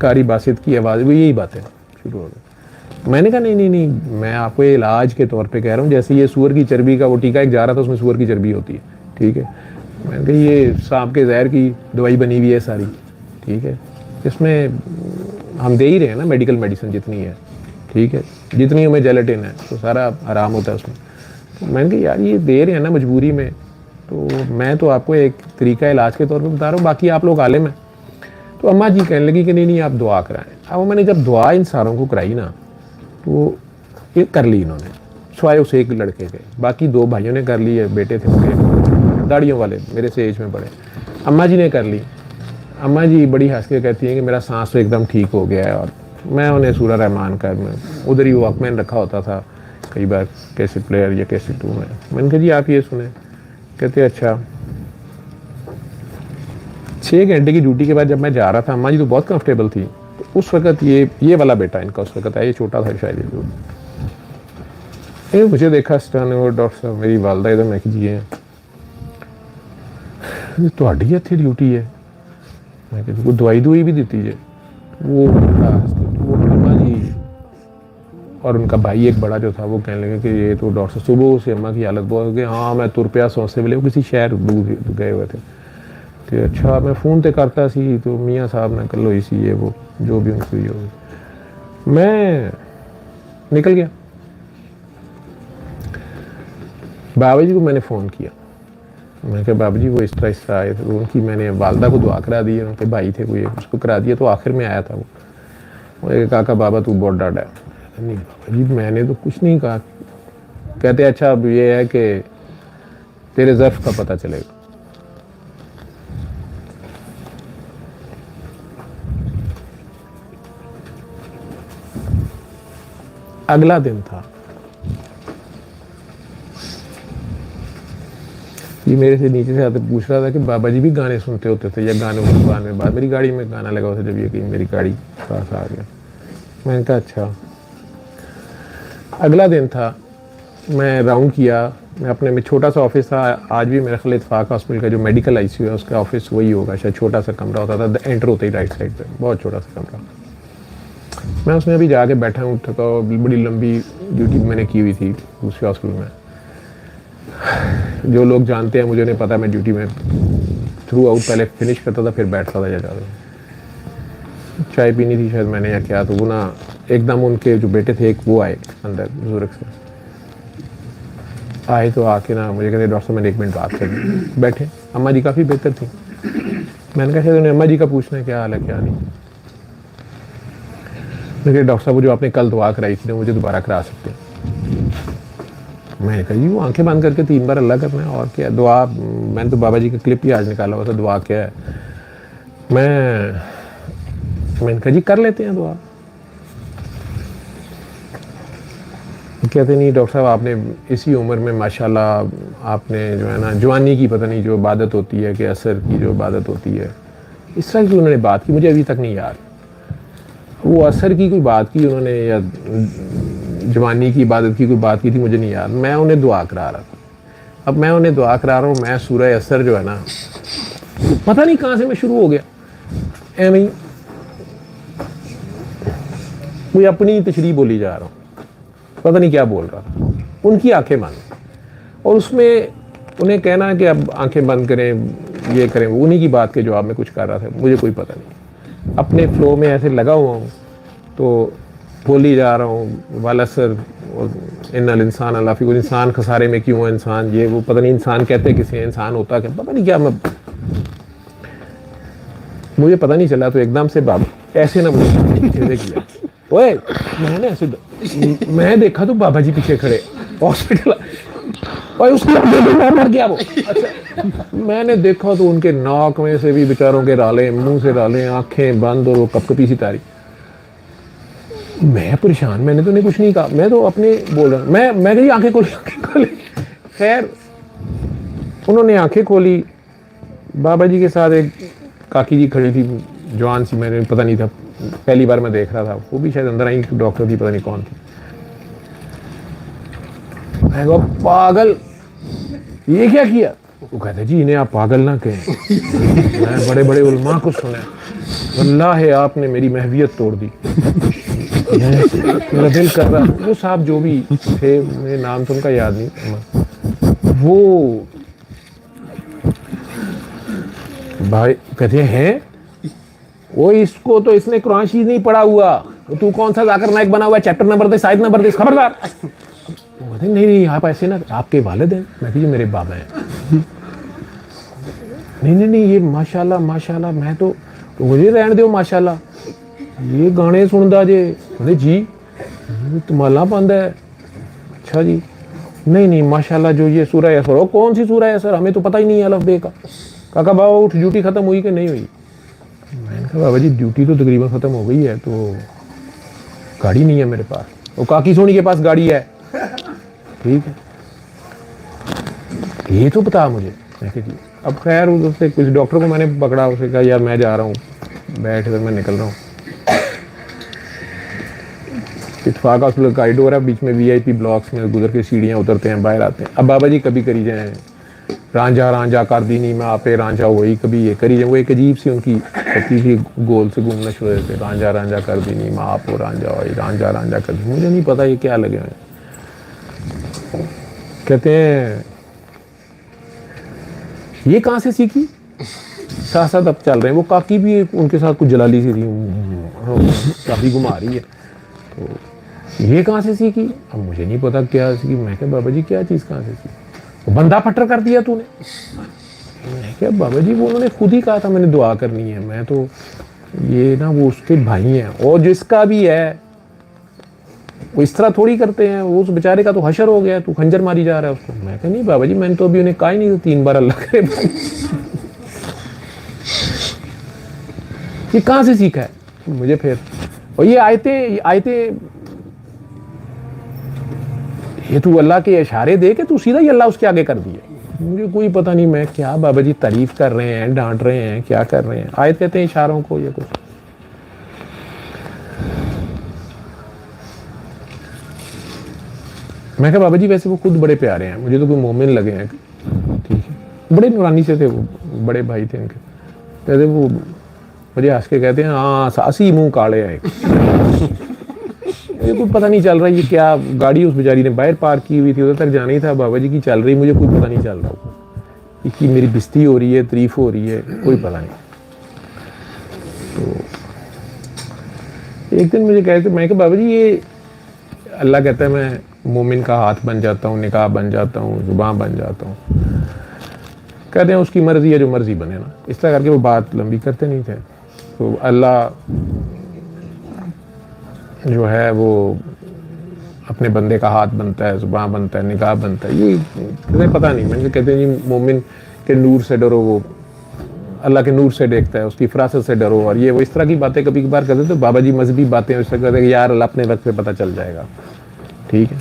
कारी बासित की आवाज़, वो यही बातें शुरू हो गई। मैंने कहा नहीं, मैं आपको इलाज के तौर पे कह रहा हूँ, जैसे ये सूअर की चर्बी का वो टीका एक जा रहा था, उसमें सूअर की चर्बी होती है, ठीक है। मैंने कहा ये सांप के जहर की दवाई बनी हुई है सारी, ठीक है, इसमें हम दे ही रहे हैं ना मेडिकल मेडिसिन जितनी है, ठीक है, जितनी हमें जेलेटिन है तो सारा आराम होता है उसमें। तो मैंने कहा यार ये दे रहे हैं ना मजबूरी में, तो मैं तो आपको एक तरीका इलाज के तौर पे बता रहा हूँ, बाकी आप लोग आलिम हैं। तो अम्मा जी कहने लगी कि नहीं आप दुआ कराएं। अब मैंने जब दुआ इन सारों को कराई ना, तो ये कर ली इन्होंने, सिवाय उस एक लड़के के, बाकी 2 भाइयों ने कर ली है, बेटे थे उनके दाढ़ियों वाले, मेरे से एज में बड़े। अम्मा जी ने कर ली। अम्मा जी बड़ी हंस के कहती हैं कि मेरा सांस तो एकदम ठीक हो गया है, और मैं उन्हें सूरह रहमान का, मैं उधर ही वॉकमैन रखा होता था, कई बार कैसेट प्लेयर या कैसेट 2 में, मैंने कहा जी आप ये सुने। कहते अच्छा। 6 घंटे की ड्यूटी के बाद जब मैं जा रहा था, अम्मा जी तो बहुत कंफर्टेबल थी, तो उस वक़्त ये वाला बेटा इनका उस वक़्त है, ये छोटा था शायद, ये मुझे देखा स्टर्न, और डॉक्टर साहब मेरी वालदा इधर, मैं जी है ਤੁਹਾਡੀ ਇੱਥੇ ड्यूटी है। मैं कहती वो दवाई भी दी है। वो अम्मा जी और उनका भाई एक बड़ा जो था, वो कहने लगे कि ये तो डॉक्टर सुबह से अम्मा की हालत बहुत हो गई। हाँ मैं तुर पिया सौंसे वेले, वो किसी शहर दूर गए हुए थे। तो अच्छा मैं फ़ोन तो करता सी, तो मियाँ साहब ने कल हुई सी, ये वो जो भी उनकी हुई होगी। मैं निकल गया। बाबा जी को मैंने फ़ोन किया, मैं कहा बाबा जी वो इस तरह आए थे, उनकी मैंने वालदा को दुआ करा दी, उनके भाई थे कोई, उसको करा दिया। तो आखिर में आया था वो काका बाबा तू बहुत डाढ़ा है। नहीं बाबा जी मैंने तो कुछ नहीं कहा। कहते अच्छा अब ये है कि तेरे ज़र्फ का पता चलेगा। अगला दिन था, ये मेरे से नीचे से आते पूछ रहा था कि बाबा जी भी गाने सुनते होते थे या गाने की दुकान में। बाद मेरी गाड़ी में गाना लगा होता जब ये कि मेरी गाड़ी पास आ गया। मैंने कहा अच्छा। अगला दिन था, मैं राउंड किया, मैं अपने में छोटा सा ऑफिस था, आज भी मेरा ख्याल इत्तेफाक हॉस्पिटल का जो मेडिकल आईसीयू है उसका ऑफिस वही होगा शायद, छोटा सा कमरा होता था, एंटर होते ही राइट साइड पे बहुत छोटा सा कमरा। मैं उसमें अभी जाके बैठा हूँ, थका, बड़ी लंबी ड्यूटी मैंने की हुई थी दूसरे हॉस्पिटल में। जो लोग जानते हैं मुझे नहीं पता, मैं ड्यूटी में थ्रू आउट पहले फिनिश करता था फिर बैठता था ज़्यादा। चाय पीनी थी शायद मैंने या क्या, तो वो ना एकदम उनके जो बेटे थे एक वो आए अंदर बुजुर्ग से आए, तो आके ना मुझे कहते डॉक्टर साहब मैंने 1 मिनट बात करनी। बैठे, अम्मा जी काफ़ी बेहतर थी। मैंने कहा शायद उन्हें अम्मा जी का पूछना है क्या हाल है क्या नहीं। मैंने कहा डॉक्टर साहब वो जो आपने कल दुआ कराई थी ना मुझे दोबारा करा सकते हैं। मैंने कहा जी वो आंखें बंद करके 3 बार अल्लाह करना है और क्या दुआ। मैंने तो बाबा जी का क्लिप ही आज निकाला हुआ था, दुआ क्या है। मैंने कहा जी कर लेते हैं दुआ। कहते नहीं डॉक्टर साहब आपने इसी उम्र में माशाल्लाह आपने जो है ना जवानी की पता नहीं जो इबादत होती है कि असर की जो इबादत होती है, इस तरह की उन्होंने बात की, मुझे अभी तक नहीं याद वो असर की कोई बात की उन्होंने या जवानी की इबादत की कोई बात की थी, मुझे नहीं याद। मैं उन्हें दुआ करा रहा था। अब मैं उन्हें दुआ करा रहा हूँ, मैं सूरह असर जो है ना पता नहीं कहाँ से मैं शुरू हो गया एवं कोई अपनी तशरीह बोली जा रहा हूँ, पता नहीं क्या बोल रहा था। उनकी आंखें बंद और उसमें उन्हें कहना कि अब आंखें बंद करें ये करें, उन्हीं की बात के जवाब में कुछ कर रहा था, मुझे कोई पता नहीं। अपने फ्लो में ऐसे लगा हुआ हूँ तो बोली जा रहा हूँ वालसर इन्नल इंसान अल्लाह फी, इंसान खसारे में क्यों है इंसान, ये वो पता नहीं इंसान कहते किसी इंसान होता क्या पता नहीं क्या, मैं मुझे पता नहीं चला। तो एकदम से बाबा ऐसे ना मुझे पीछे से किया, ओए मैंने ऐसे मैं देखा तो बाबा जी पीछे खड़े हॉस्पिटल और उसके मर गया वो। अच्छा मैंने देखा तो उनके नाक में से भी बेचारों के राले, मुंह से राले, आंखें बंद और वो कपकपी सी तारी। मैं परेशान, मैंने तो नहीं कुछ नहीं कहा, मैं तो अपने बोल रहा मैं कही आंखें खोली। खैर उन्होंने आंखें खोली, बाबा जी के साथ एक काकी जी खड़ी थी जवान सी, मैंने पता नहीं था पहली बार मैं देख रहा था, वो भी शायद अंदर आई डॉक्टर थी, पता नहीं कौन थी। मैं कहा पागल ये क्या किया, वो कहते जी इन्हें आप पागल ना कहें, मैं बड़े बड़े उलमा को सुना अल्लाह है आपने मेरी महवियत तोड़ दी। मेरा दिल कर रहा, वो साहब जो भी थे मेरे नाम तो उनका याद नहीं, वो भाई कहते हैं वो इसको तो इसने कुरान शरीफ नहीं पढ़ा हुआ, तो तू कौन सा जाकर नायक बना हुआ है, चैप्टर नंबर दे, साइड नंबर दे, खबरदार। नहीं आप ऐसे ना, आपके वालिद हैं, मैं कही मेरे बाबा हैं। नहीं ये माशाल्लाह माशाल्लाह, मैं तो मुझे रहने दो माशाल्लाह, ये गाने सुनदा जे, अरे जी तुम्हारा बंद है, अच्छा जी नहीं माशाल्लाह जो ये सूरह असर, हो कौन सी सूरह असर, हमें तो पता ही नहीं है अलफ बे का। काका बाबा उठ, ड्यूटी खत्म हुई कि नहीं हुई। मैंने कहा बाबा जी ड्यूटी तो तकरीबन ख़त्म हो गई है, तो गाड़ी नहीं है मेरे पास। वो काकी सोनी के पास गाड़ी है, ठीक है ये तो बता मुझे। मैं कहा जी, अब खैर उससे कुछ डॉक्टर को मैंने पकड़ा, उसे कहा यार मैं जा रहा हूँ, बैठ कर मैं निकल रहा हूँ। इत्तेफाक हॉस्पिटल कॉरिडोर है, बीच में VIP ब्लॉक्स में गुजर के सीढ़ियाँ उतरते हैं, बाहर आते हैं। अब बाबा जी कभी करी जाए रांझा कर दी नहीं मैं आपे रांझा वही, कभी ये करी जाए, वो एक अजीब सी उनकी पति थी, गोल से घूमना शुरू होते, रांझा कर दी नहीं मैं आप वो रांझा वही, रांझा कर दी। मुझे नहीं पता ये क्या लगे हुए। कहते हैं ये कहाँ से सीखी, साथ साथ अब चल रहे हैं। वो काकी भी उनके साथ कुछ जलाली सी थी, काफी घुमा रही है, तो ये कहाँ से सीखी, अब मुझे नहीं पता क्या सीखी। मैं क्या बाबा जी क्या चीज़ कहाँ से सीखी, वो बंदा फटर कर दिया तूने। मैं क्या बाबा जी वो उन्होंने खुद ही कहा था मैंने दुआ करनी है, मैं तो ये ना वो उसके भाई हैं और जिसका भी है वो इस तरह थोड़ी करते हैं, वो उस बेचारे का तो हशर हो गया, तू खंजर मारी जा रहा है उसको। मैं क्या नहीं बाबा जी मैंने तो अभी उन्हें कहा ही नहीं, 3 बार अल्लाह करे। ये कहाँ से सीखा है मुझे फिर, और ये आयतें ये तू अल्लाह के इशारे दे के तू सीधा ही अल्लाह उसके आगे कर दिए। मुझे कोई पता नहीं मैं क्या, बाबा जी तारीफ कर रहे हैं, डांट रहे हैं, क्या कर रहे हैं। आयत कहते हैं इशारों को, ये कुछ मैं कहा बाबा जी वैसे वो खुद बड़े प्यारे हैं, मुझे तो कोई मोमिन लगे हैं, ठीक है, बड़े नूरानी से थे वो, बड़े भाई थे उनके। कहते वो मुझे हंस के कहते हैं हाँ सासी मुंह काले हैं। मुझे कोई पता नहीं चल रहा ये क्या, गाड़ी उस बेचारी ने बाहर पार्क की हुई थी, उधर तक जाना ही था, बाबा जी की चल रही, मुझे कोई पता नहीं चल रहा। कि मेरी बेइज्जती हो रही है, तारीफ हो रही है, कोई पता नहीं। तो एक दिन मुझे कहते, मैं कहा बाबा जी ये अल्लाह कहता है मैं मोमिन का हाथ बन जाता हूँ, निकाह बन जाता हूँ, जुबान बन जाता हूँ। कहते हैं उसकी मर्जी है, जो मर्जी बने ना। इस तरह करके वो बात लंबी करते नहीं थे। तो अल्लाह जो है वो अपने बंदे का हाथ बनता है, जुबान बनता है, निकाह बनता है, ये कहते पता नहीं। मैंने कहते हैं जी मोमिन के नूर से डरो, वो अल्लाह के नूर से देखता है, उसकी फरासत से डरो, और ये वो इस तरह की बातें कभी कभार करते। तो बाबा जी मजहबी बातें इस तरह करते यार अल्लाह अपने वक्त पे पता चल जाएगा, ठीक है।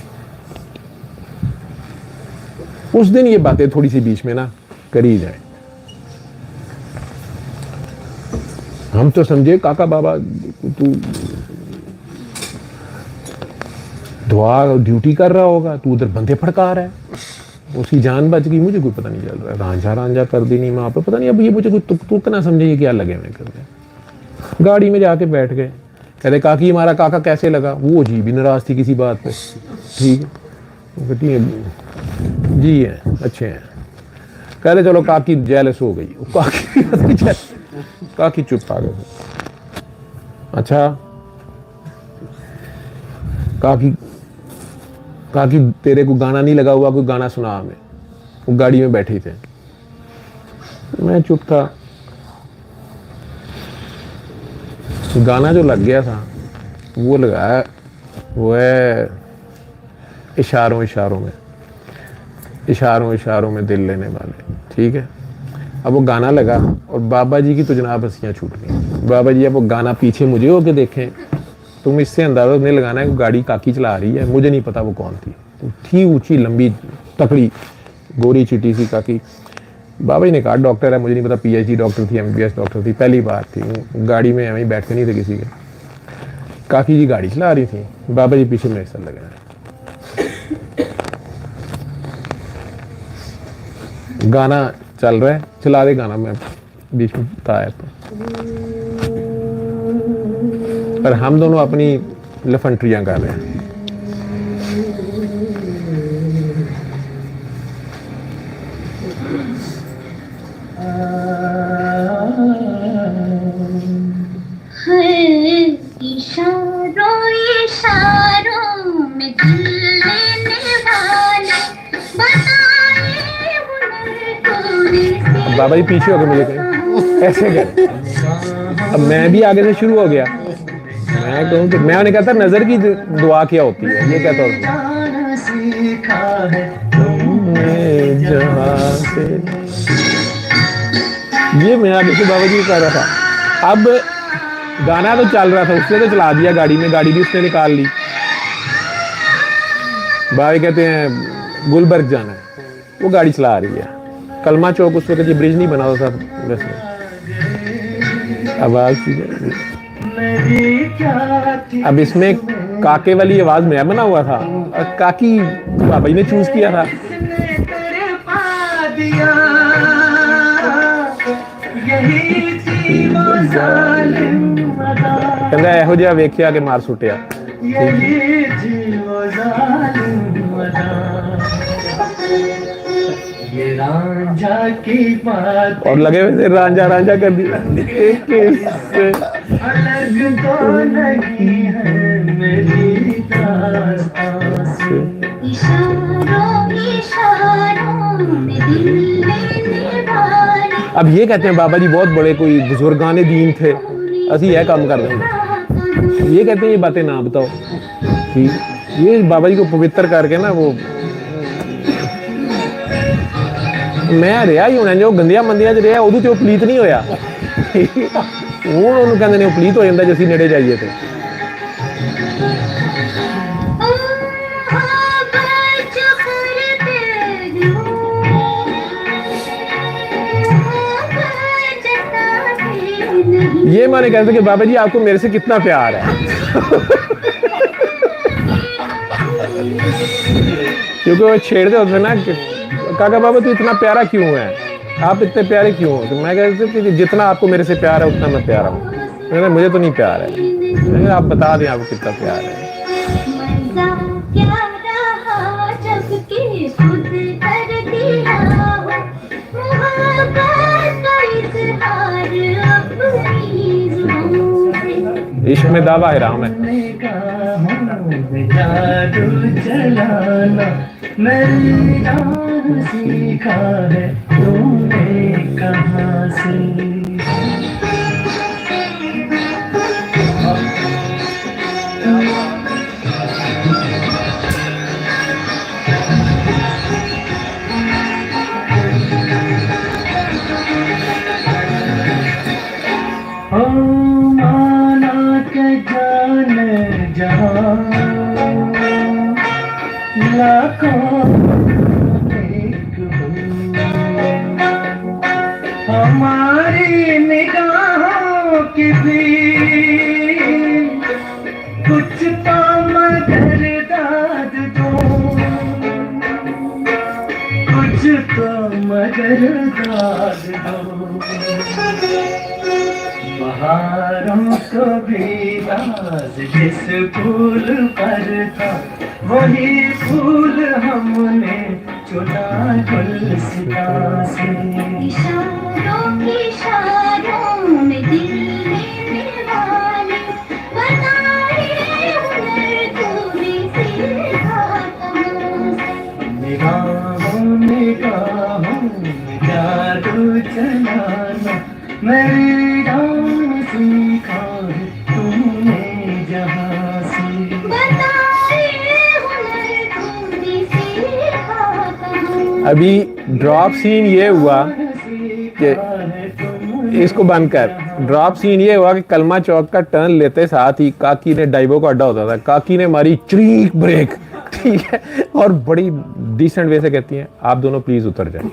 उस दिन ये बातें थोड़ी सी बीच में ना करी जाए। हम तो समझे काका बाबा तू दुआ ड्यूटी कर रहा होगा, तू उधर बंदे फड़का रहा है, उसकी जान बच गई। मुझे कोई पता नहीं चल रहा है, रांझा रांझा कर दी नहीं माँ पे, पता नहीं अब ये मुझे कोई तुक ना समझे ये क्या लगे मैं करने। गाड़ी में जाके बैठ गए, कहते काकी हमारा काका कैसे लगा। वो जी भी नाराज थी किसी बात पे, ठीक है जी है अच्छे हैं। कह रहे चलो काकी जेलस हो गई। काकी चुप आ गए। अच्छा काकी तेरे को गाना नहीं लगा हुआ, कोई गाना सुना हमें। वो गाड़ी में बैठे थे, मैं चुप था। गाना जो लग गया था वो लगाया, वो है इशारों में दिल लेने वाले, ठीक है। अब वो गाना लगा और बाबा जी की तो जनाब हंसियाँ छूट गई। बाबा जी अब वो गाना पीछे मुझे होके देखें, तुम इससे अंदाजा नहीं लगाना है कि गाड़ी काकी चला रही है। मुझे नहीं पता वो कौन थी ऊंची लंबी तकड़ी गोरी चिटी सी काकी। बाबा जी ने कहा डॉक्टर है, मुझे नहीं पता पीएचडी डॉक्टर थी, एमबीबीएस डॉक्टर थी, पहली बार थी। गाड़ी में हमें बैठते नहीं थे किसी के। काकी जी गाड़ी चला रही थी, बाबा जी पीछे मेरे साथ लगे। गाना चल रहा है, चला दे गाना, मैं बीच में बताया तो। पर हम दोनों अपनी लफंट्रियां कर रहे हैं। इशारों में दिल लेने वाले बाबा जी पीछे हो गए मुझे कहीं ऐसे कर। अब मैं भी आगे से शुरू हो गया। मैं कहूँ तो मैं उन्हें कहता नजर की दुआ क्या होती है, ये कहता हूँ ये मैं आगे से बाबा जी कर रहा था। अब गाना तो चल रहा था, उसने तो चला दिया गाड़ी में, गाड़ी भी उसने निकाल ली। भाई कहते हैं गुलबर्ग जाना है, वो गाड़ी चला रही है। कलमा चौक उस वक्त ये ब्रिज नहीं बना हुआ था वैसे। आवाज अब इसमें काके वाली आवाज में बना हुआ था और काकी बाबा जी ने चूज किया था। कहता एहो जिहा वेखिया के मार सुटिया। और लगे हुए थे रांझा रांझा कर दिया। अब ये कहते हैं बाबा जी बहुत बड़े कोई बुजुर्गाने दीन थे, असी यह काम कर रहे हैं। ये कहते हैं ये बातें ना बताओ, ठीक। ये बाबा जी को पवित्र करके ना वो मैं रहा ही होना जो गंदियां मंदियां च रहा उदू तो पलीत नहीं होया। हूँ उन्होंने कहते हैं पलीत हो जाता जो असीं नेड़े जाइए तो। ये माने कहते कि बाबा जी आपको मेरे से कितना प्यार है। क्योंकि वो छेड़ते होते ना काका बाबा तू इतना प्यारा क्यों है, आप इतने प्यारे क्यों हो। तो मैं कहते कि जितना आपको मेरे से प्यार है उतना मैं प्यारा हूँ। मुझे तो नहीं प्यार है, आप बता दें आपको कितना प्यार है। इश्क में दावा है राम है। जादू चलाना मेरी जान सीखा है तूने कहाँ से। ओ माना के जान जहां लाखों एक हूँ, हमारी निगाहों की भी कुछ तो मगर दाद दो, कुछ तो मगर दाद दो। बहारों को भी राज जिस फूल पर था वही फूल हमने चुना गुलसिता से। इशारों में दिल लेने वाले बताए हुनर तूने सीखा कहाँ से। निगाहों निगाहों में जादू चलाना मेरी जान सीखा है तूने जहाँ से। बताए हुनर तूने सीखा कहाँ। अभी ड्रॉप सीन ये हुआ कि इसको बंद कर। ड्रॉप सीन ये हुआ कि कलमा चौक का टर्न लेते साथ ही काकी ने डाइवो का अड्डा होता था, काकी ने मारी चरीक ब्रेक, ठीक है, और बड़ी डिसेंट वे से कहती हैं आप दोनों प्लीज उतर जाए।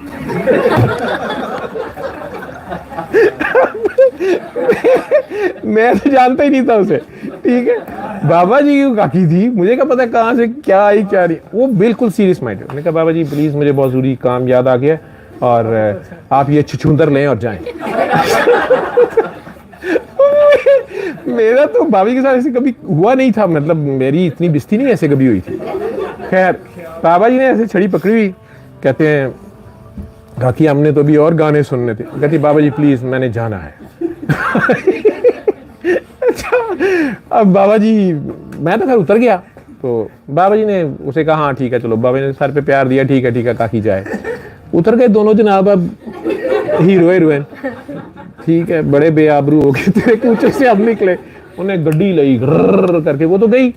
मैं तो जानता ही नहीं था उसे, ठीक है, बाबा जी की काकी थी, मुझे क्या पता कहाँ से क्या आई क्या रही। वो बिल्कुल सीरियस माइंड है। मैंने कहा बाबा जी प्लीज मुझे बहुत जरूरी काम याद आ गया और आप ये छुछुंदर लें और जाएं। मेरा तो भाभी के साथ ऐसे कभी हुआ नहीं था, मतलब मेरी इतनी बिस्ती नहीं ऐसे कभी हुई थी। खैर बाबा जी ने ऐसे छड़ी पकड़ी हुई, कहते हैं काकी हमने तो अभी और गाने सुनने थे। कहती बाबा जी प्लीज मैंने जाना है। अच्छा, अब बाबा जी, मैं तो खैर उतर गया, तो बाबा जी ने उसे कहा हाँ ठीक है चलो। बाबा जी ने सर पे प्यार दिया, ठीक है काकी जाए। उतर गए दोनों जनाब, अब हीरो हीरोइन, ठीक है, बड़े बेआबरू हो गए, तेरे कूचे से अब निकले। उन्हें गड्डी लाई ग्रर करके, वो तो गई।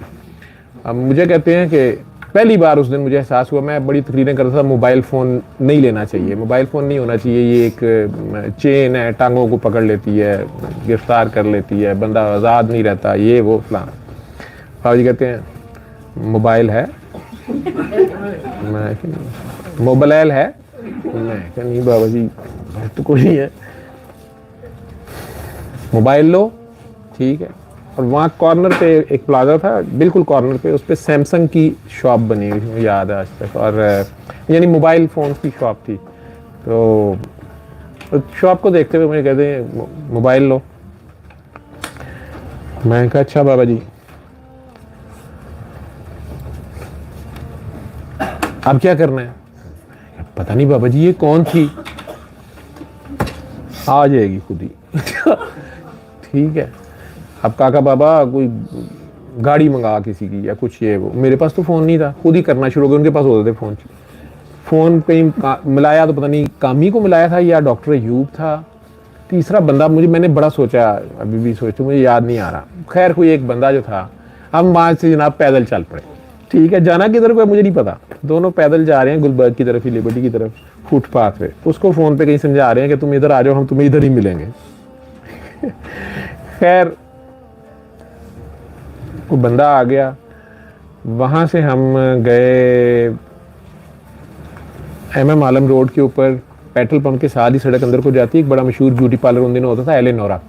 अब मुझे कहते हैं कि पहली बार उस दिन मुझे एहसास हुआ, मैं बड़ी तकरीरें करता था मोबाइल फ़ोन नहीं लेना चाहिए, मोबाइल फ़ोन नहीं होना चाहिए, ये एक चेन है, टांगों को पकड़ लेती है, गिरफ्तार कर लेती है, बंदा आज़ाद नहीं रहता, ये वो फलां। बाबा जी कहते हैं मोबाइल है, मैं मोबाइल है, मैं क्या नहीं बाबा जी तो कोई नहीं है, मोबाइल लो, ठीक है। और वहाँ कॉर्नर पे एक प्लाजा था, बिल्कुल कॉर्नर पे, उस पर सैमसंग की शॉप बनी हुई, मुझे याद है आज तक, और यानी मोबाइल फ़ोन की शॉप थी। तो शॉप को देखते हुए मुझे कहते हैं मोबाइल लो। मैं कहा अच्छा बाबा जी। अब क्या करना है? पता नहीं बाबा जी ये कौन थी, आ जाएगी खुद ही। ठीक है, अब काका बाबा कोई गाड़ी मंगा किसी की या कुछ ये वो, मेरे पास तो फ़ोन नहीं था, खुद ही करना शुरू हो गया, उनके पास होते थे फ़ोन कहीं मिलाया तो पता नहीं कामी को मिलाया था या डॉक्टर अयूब था, तीसरा बंदा मैंने बड़ा सोचा, अभी भी सोचता मुझे याद नहीं आ रहा। खैर कोई एक बंदा जो था, हम वहाँ से जनाब पैदल चल पड़े, ठीक है, जाना किधर को मुझे नहीं पता, दोनों पैदल जा रहे हैं गुलबर्ग की तरफ ही, लिबर्टी की तरफ, फुटपाथ पे। उसको फ़ोन पे कहीं समझा रहे हैं कि तुम इधर आ जाओ, हम तुम्हें इधर ही मिलेंगे। खैर वो बंदा आ गया, वहाँ से हम गए MM आलम रोड के ऊपर, पेट्रोल पंप के साथ ही सड़क अंदर को जाती है, एक बड़ा मशहूर ब्यूटी पार्लर उन दिनों होता था, एलेनोरा,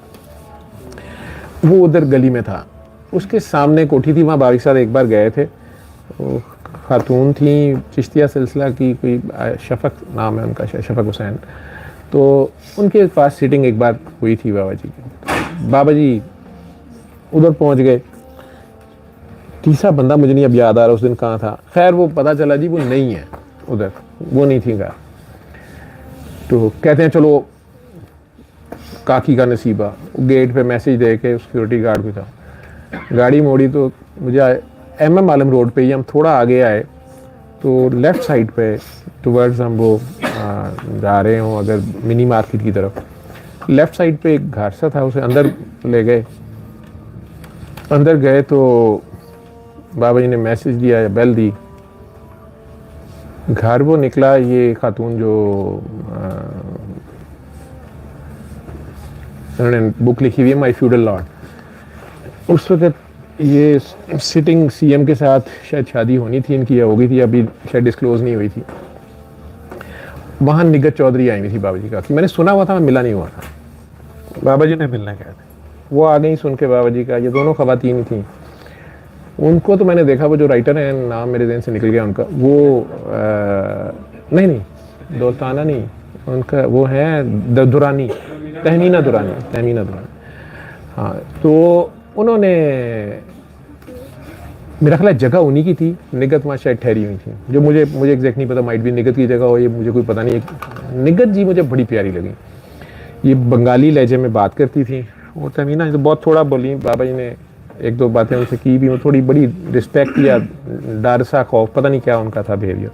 वो उधर गली में था, उसके सामने कोठी थी, वहाँ बाबा के साथ एक बार गए थे। वो खातून थी, चिश्तिया सिलसिला की, कोई शफक नाम है उनका, शफक हुसैन, तो उनके पास सीटिंग एक बार हुई थी बाबा जी की। बाबा जी उधर पहुँच गए, तीसरा बंदा मुझे नहीं अब याद आ रहा उस दिन कहाँ था, खैर वो पता चला जी वो नहीं है उधर, वो नहीं थी घर। तो कहते हैं चलो काकी का नसीबा, गेट पे मैसेज दे के सिक्योरिटी गार्ड भी था, गाड़ी मोड़ी तो मुझे MM आलम रोड पे ही हम थोड़ा आगे आए तो लेफ़्ट साइड पे टुवर्ड्स हम वो जा रहे हों अगर मिनी मार्केट की तरफ, लेफ़्ट साइड पे एक घर सा था, उसे अंदर ले गए। अंदर गए तो बाबा जी ने मैसेज दिया, बेल दी, घर वो निकला ये खातून जो उन्होंने बुक लिखी हुई है माई फ्यूडल लॉर्ड। उस वक्त ये सिटिंग CM के साथ शायद शादी होनी थी इनकी या हो गई थी, अभी शायद डिस्क्लोज नहीं हुई थी। वहाँ निगत चौधरी आई हुई थी बाबा जी का, मैंने सुना हुआ था, मैं मिला नहीं हुआ था। बाबा जी ने मिलना कहा था, वो आ गई सुन के बाबा जी का। ये दोनों खवातीन ही थी। उनको तो मैंने देखा, वो जो राइटर हैं, नाम मेरे ज़हन से निकल गया उनका, वो नहीं दोस्ताना नहीं, उनका वो है दुरानी, तहमीना दुरानी। हाँ, तो उन्होंने, मेरा ख्याल है जगह उन्हीं की थी, निगत वहाँ शायद ठहरी हुई थी, जो मुझे एग्जैक्ट नहीं पता, माइट भी निगत की जगह हो, ये मुझे कोई पता नहीं है। निगत जी मुझे बड़ी प्यारी लगी, ये बंगाली लहजे में बात करती थी। वो तहमीना तो बहुत थोड़ा बोली, बाबा जी ने एक दो बातें उनसे की भी, वो थोड़ी बड़ी रिस्पेक्ट या डर सा खौफ, पता नहीं क्या उनका था बिहेवियर।